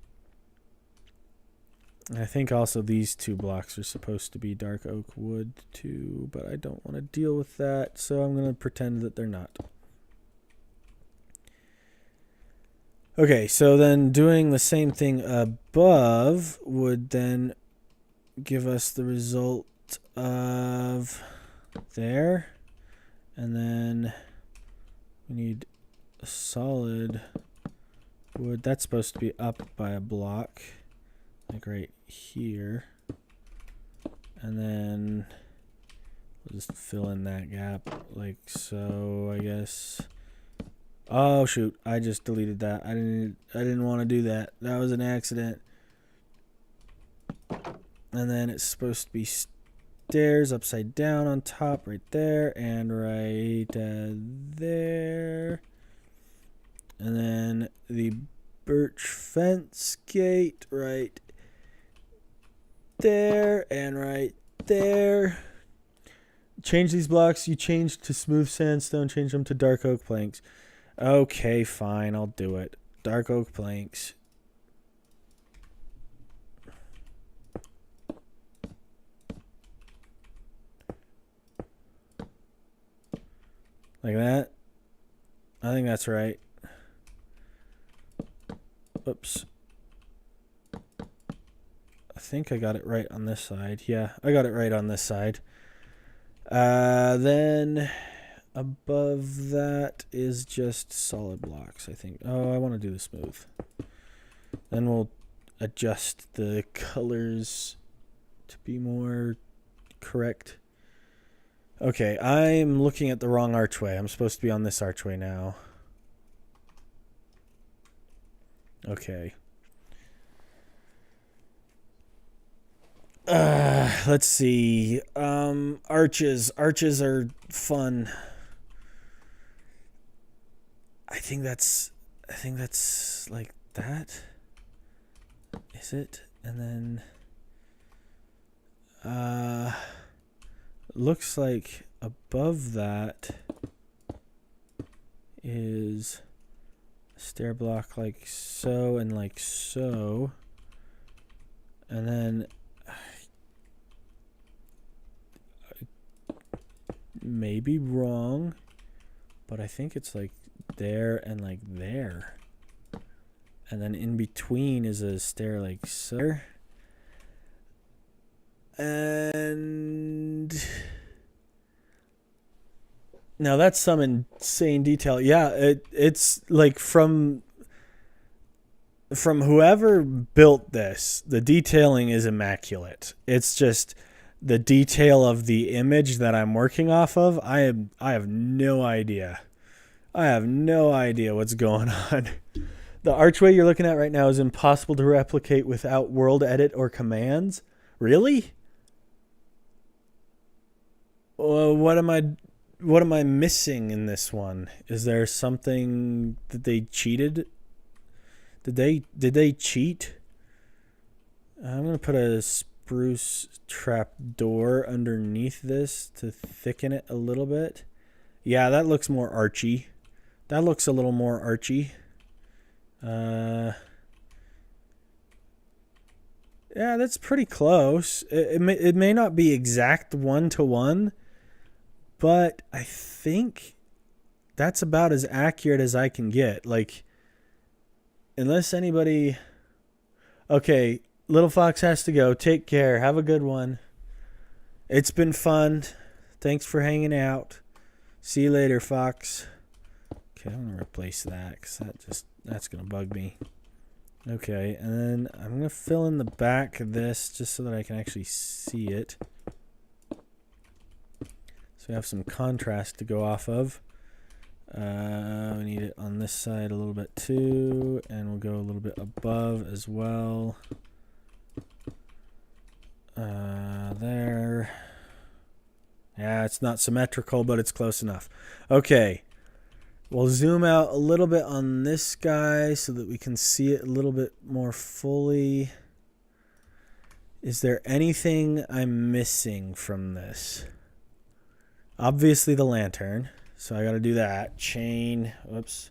I think also these 2 blocks are supposed to be dark oak wood too, but I don't want to deal with that, so I'm going to pretend that they're not. Okay, so then doing the same thing above would then give us the result of there, and then we need a solid wood. That's supposed to be up by a block, like right here. And then we'll just fill in that gap like so, I guess. Oh shoot, I just deleted that. I didn't want to do that. That was an accident. And then it's supposed to be stairs upside down on top right there and right there. And then the birch fence gate right there and right there. Change these blocks. You change to smooth sandstone. Change them to dark oak planks. Okay, fine. I'll do it. Dark oak planks. Like that. I think that's right. Oops. I think I got it right on this side. Yeah, I got it right on this side. Then above that is just solid blocks, I think. Oh, I want to do the smooth. Then we'll adjust the colors to be more correct. Okay, I'm looking at the wrong archway. I'm supposed to be on this archway now. Okay. Let's see. Arches. Arches are fun. I think that's like that. Is it? And then looks like above that is a stair block like so and like so. And then maybe wrong, but I think it's like there and like there. And then in between is a stair like so. And now that's some insane detail. Yeah, it's like from whoever built this, the detailing is immaculate. It's just the detail of the image that I'm working off of. I have no idea. I have no idea what's going on. The archway you're looking at right now is impossible to replicate without world edit or commands. Really? What am I missing in this one? Is there something that they cheated? Did they cheat? I'm gonna put a spruce trap door underneath this to thicken it a little bit. Yeah, that looks more archy. That looks a little more archy. Yeah, that's pretty close. It may not be exact 1-to-1, but I think that's about as accurate as I can get. Like, unless anybody... Okay, Little Fox has to go. Take care. Have a good one. It's been fun. Thanks for hanging out. See you later, Fox. Okay, I'm going to replace that because that's going to bug me. Okay, and then I'm going to fill in the back of this just so that I can actually see it. So we have some contrast to go off of. We need it on this side a little bit too, and we'll go a little bit above as well. There. Yeah, it's not symmetrical, but it's close enough. Okay. We'll zoom out a little bit on this guy so that we can see it a little bit more fully. Is there anything I'm missing from this? Obviously the lantern. So I got to do that. Chain. Whoops.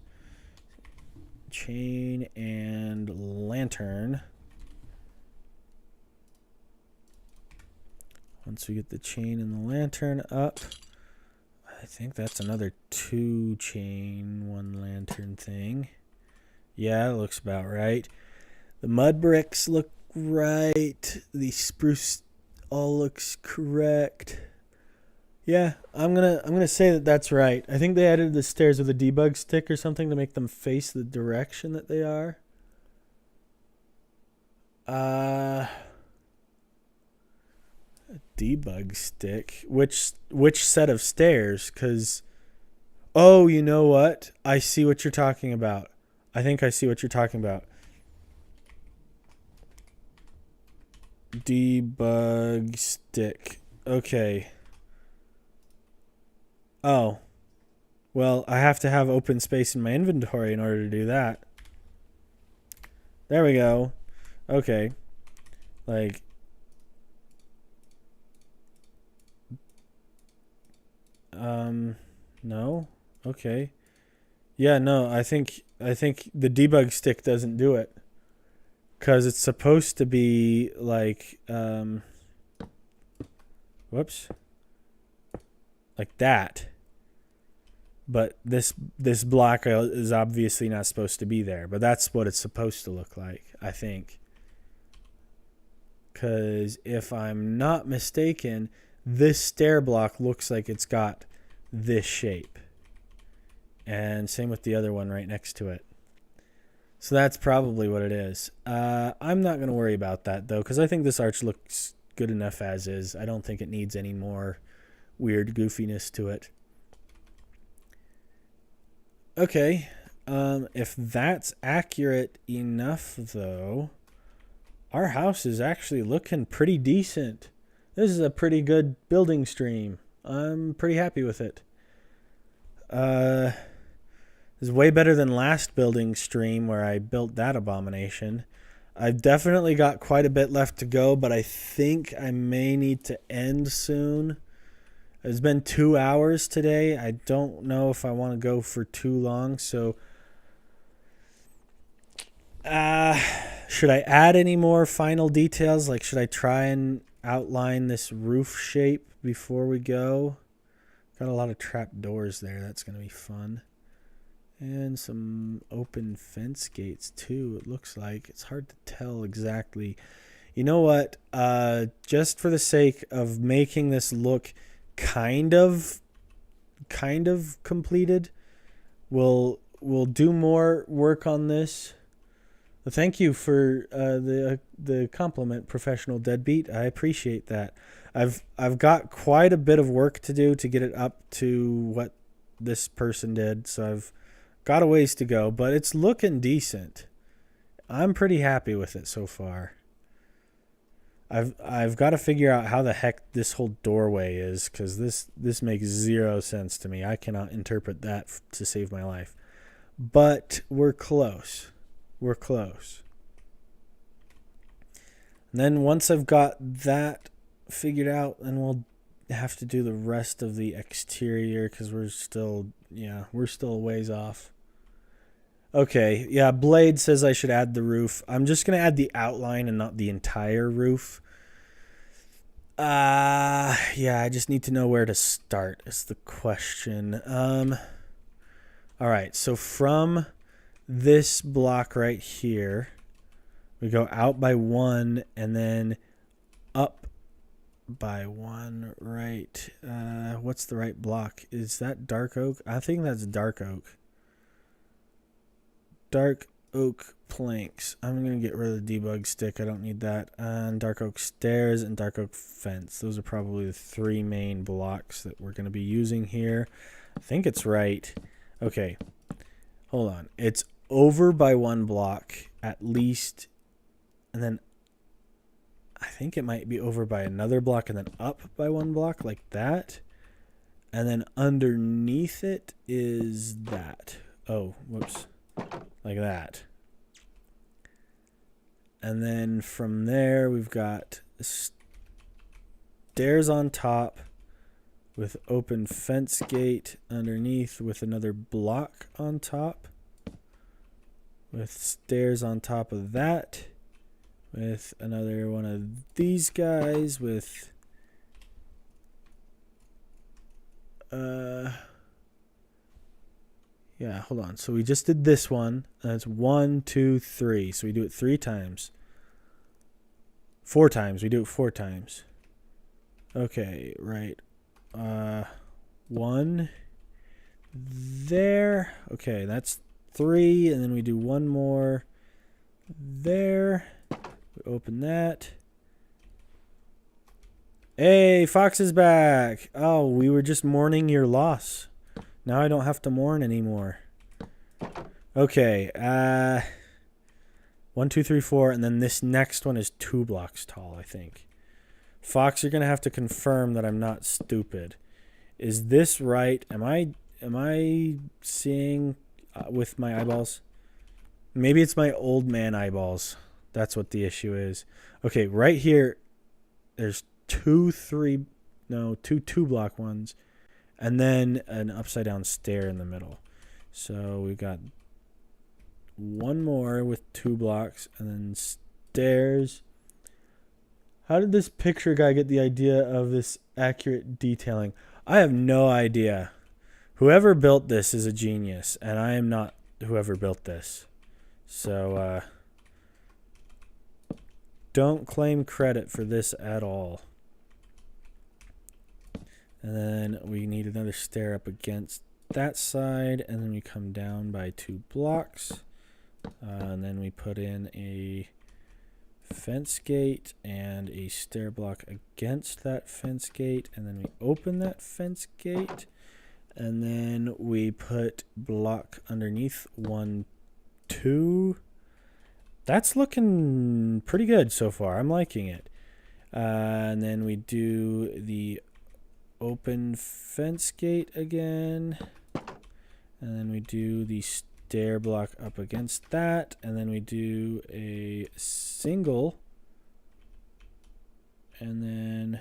Chain and lantern. Once we get the chain and the lantern up, I think that's another 2 chain, 1 lantern thing. Yeah, it looks about right. The mud bricks look right. The spruce all looks correct. Yeah, I'm gonna say that that's right. I think they added the stairs with a debug stick or something to make them face the direction that they are. Uh, debug stick. Which set of stairs? Cause oh, you know what? I see what you're talking about. I think I see what you're talking about. Debug stick. Okay. Oh, well, I have to have open space in my inventory in order to do that. There we go. Okay. Like, no. Okay. Yeah, no, I think the debug stick doesn't do it cuz it's supposed to be like whoops, like that. But this block is obviously not supposed to be there, but that's what it's supposed to look like, I think. Cuz if I'm not mistaken, this stair block looks like it's got this shape. And same with the other one right next to it. So that's probably what it is. I'm not going to worry about that, though, because I think this arch looks good enough as is. I don't think it needs any more weird goofiness to it. Okay. If that's accurate enough, though, our house is actually looking pretty decent. This is a pretty good building stream. I'm pretty happy with it. Is way better than last building stream where I built that abomination. I've definitely got quite a bit left to go, but I think I may need to end soon. It's been 2 hours today. I don't know if I want to go for too long, so should I add any more final details? Like, should I try and outline this roof shape before we go? Got a lot of trap doors there. That's going to be fun. And some open fence gates too, it looks like. It's hard to tell exactly. You know what? Just for the sake of making this look kind of completed, we'll do more work on this. Thank you for the compliment, Professional Deadbeat. I appreciate that. I've got quite a bit of work to do to get it up to what this person did, so I've got a ways to go, but it's looking decent. I'm pretty happy with it so far. I've got to figure out how the heck this whole doorway is, because this makes zero sense to me. I cannot interpret that to save my life. But we're close. We're close. And then once I've got that figured out, then we'll have to do the rest of the exterior, because we're still a ways off. Okay, yeah, Blade says I should add the roof. I'm just going to add the outline and not the entire roof. Yeah, I just need to know where to start is the question. All right, so from this block right here, we go out by 1 and then up by 1, right? What's the right block? Is that dark oak? I think that's dark oak. Dark oak planks. I'm going to get rid of the debug stick. I don't need that. And dark oak stairs and dark oak fence. Those are probably the 3 main blocks that we're going to be using here. I think it's right. Okay. Hold on. It's over by 1 block at least. And then I think it might be over by another block and then up by 1 block like that. And then underneath it is that. Oh, whoops. Like that. And then from there, we've got stairs on top with open fence gate underneath with another block on top. With stairs on top of that. With another one of these guys with yeah, hold on. So we just did this one. That's 1, 2, 3. So we do it 3 times. 4 times. We do it 4 times. Okay, right. one there. Okay, that's 3, and then we do one more there. We open that. Hey, Fox is back. Oh, we were just mourning your loss. Now I don't have to mourn anymore. Okay, 1, 2, 3, 4, and then this next one is 2 blocks tall, I think. Fox, you're gonna have to confirm that I'm not stupid. Is this right? Am I seeing with my eyeballs? Maybe it's my old man eyeballs. That's what the issue is. Okay, right here, there's 2 2-block ones, and then an upside down stair in the middle. So we've got one more with 2 blocks, and then stairs. How did this picture guy get the idea of this accurate detailing? I have no idea. Whoever built this is a genius, and I am not whoever built this. So, don't claim credit for this at all. And then we need another stair up against that side, and then we come down by 2 blocks. And then we put in a fence gate and a stair block against that fence gate, and then we open that fence gate, and then we put block underneath 1, 2. That's looking pretty good so far. I'm liking it. And then we do the open fence gate again, and then we do the stair block up against that, and then we do a single, and then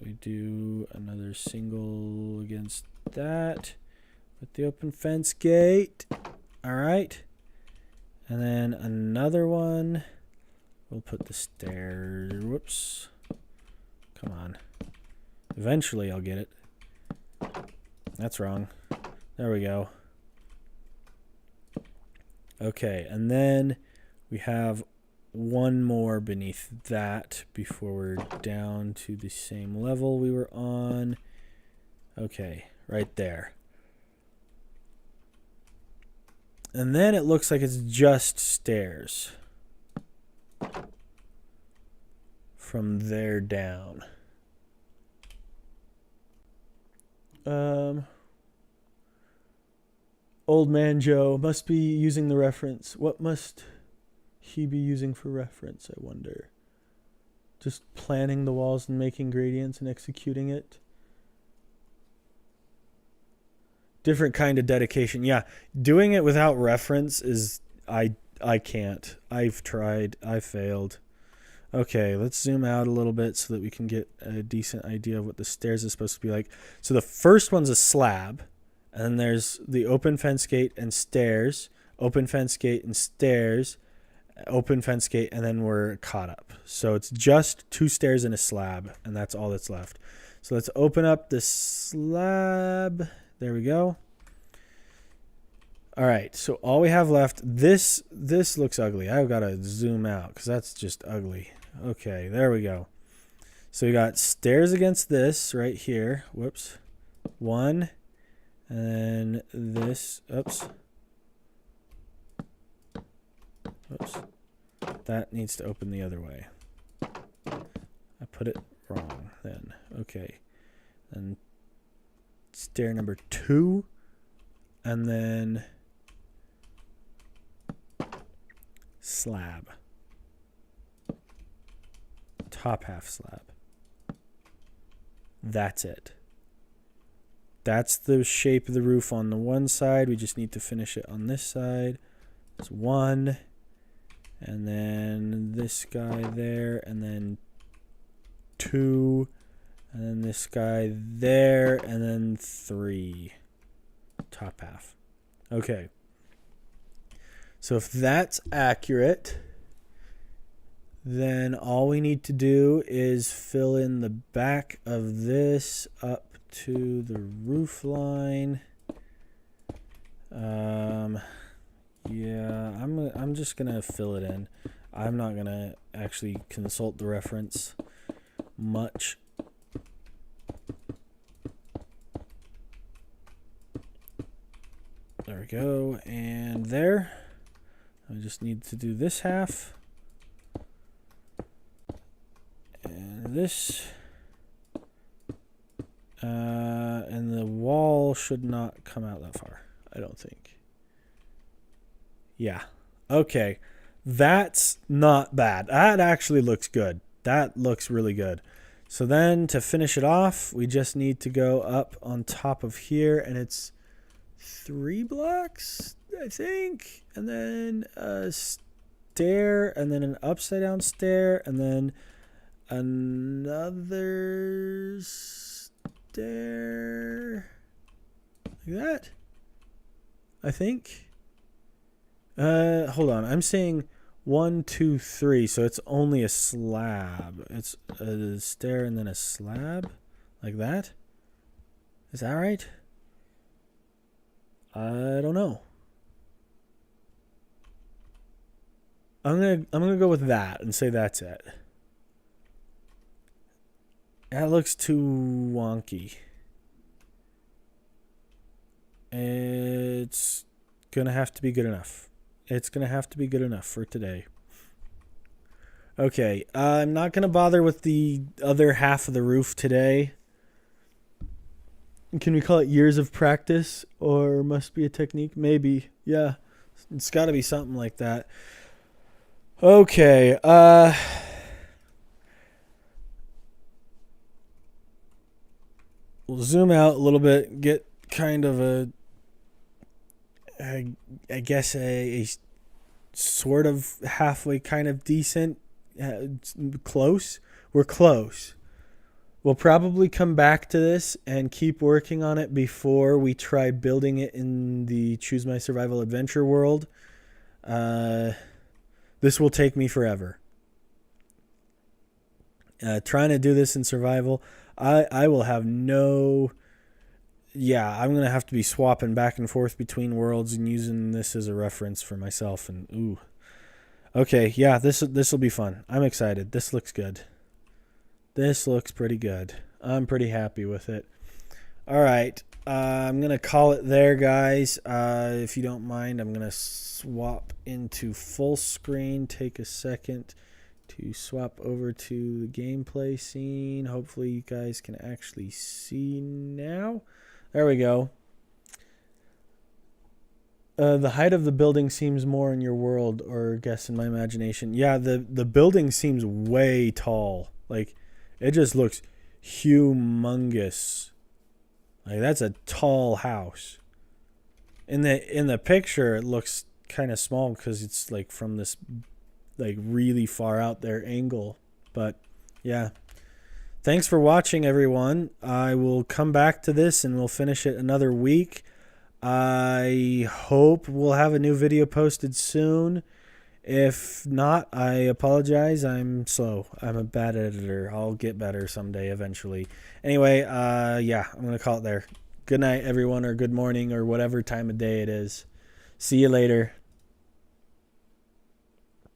we do another single against that with the open fence gate. All right, and then another one. We'll put the stairs. Whoops, come on. Eventually I'll get it. That's wrong. There we go. Okay, and then we have one more beneath that before we're down to the same level we were on. Okay, right there. And then it looks like it's just stairs from there down. Old man Joe must be using the reference. What must he be using for reference, I wonder? Just planning the walls and making gradients and executing it? Different kind of dedication. Yeah, doing it without reference is... I can't. I've tried. I failed. Okay, let's zoom out a little bit so that we can get a decent idea of what the stairs is supposed to be like. So the first one's a slab, and then there's the open fence gate and stairs, open fence gate and stairs, open fence gate, and then we're caught up. So it's just 2 stairs and a slab, and that's all that's left. So let's open up the slab. There we go. All right, so all we have left, this looks ugly. I've got to zoom out because that's just ugly. Okay, there we go. So we got stairs against this right here. Whoops. 1, and then this. Oops. Oops. That needs to open the other way. I put it wrong then. Okay. And stair number 2, and then slab. Top half slab. That's it. That's the shape of the roof on the one side. We just need to finish it on this side. That's 1. And then this guy there. And then 2. And then this guy there. And then 3. Top half. Okay. So if that's accurate, then all we need to do is fill in the back of this up to the roof line. Yeah, I'm just gonna fill it in. I'm not gonna actually consult the reference much. There we go. And there. I just need to do this half. And this. And the wall should not come out that far, I don't think. Yeah. Okay. That's not bad. That actually looks good. That looks really good. So then to finish it off, we just need to go up on top of here, and it's 3 blocks, I think. And then a stair, and then an upside down stair, and then another stair like that, I think. Hold on, I'm saying 1, 2, 3, so it's only a slab. It's a stair and then a slab like that. Is that right? I don't know. I'm gonna go with that and say that's it. That looks too wonky. It's gonna have to be good enough. It's gonna have to be good enough for today. Okay, I'm not gonna bother with the other half of the roof today. Can we call it years of practice, or must be a technique? Maybe. Yeah, it's got to be something like that. Okay. We'll zoom out a little bit, get kind of I guess a sort of halfway kind of decent, close. We're close. We'll probably come back to this and keep working on it before we try building it in the Choose My Survival Adventure world. This will take me forever. Trying to do this in survival, I will have no... Yeah, I'm going to have to be swapping back and forth between worlds and using this as a reference for myself. And ooh. Okay, yeah, this will be fun. I'm excited. This looks good. This looks pretty good. I'm pretty happy with it. All right. I'm going to call it there, guys. If you don't mind, I'm going to swap into full screen. Take a second to swap over to the gameplay scene. Hopefully you guys can actually see now. There we go. The height of the building seems more in your world, or guess in my imagination. Yeah, the building seems way tall. Like, it just looks humongous. Like, that's a tall house. In the picture, it looks kind of small because it's like from this like really far out there angle. But yeah. Thanks for watching, everyone. I will come back to this and we'll finish it another week. I hope we'll have a new video posted soon. If not, I apologize. I'm slow. I'm a bad editor. I'll get better someday eventually. Anyway, yeah, I'm going to call it there. Good night, everyone, or good morning, or whatever time of day it is. See you later.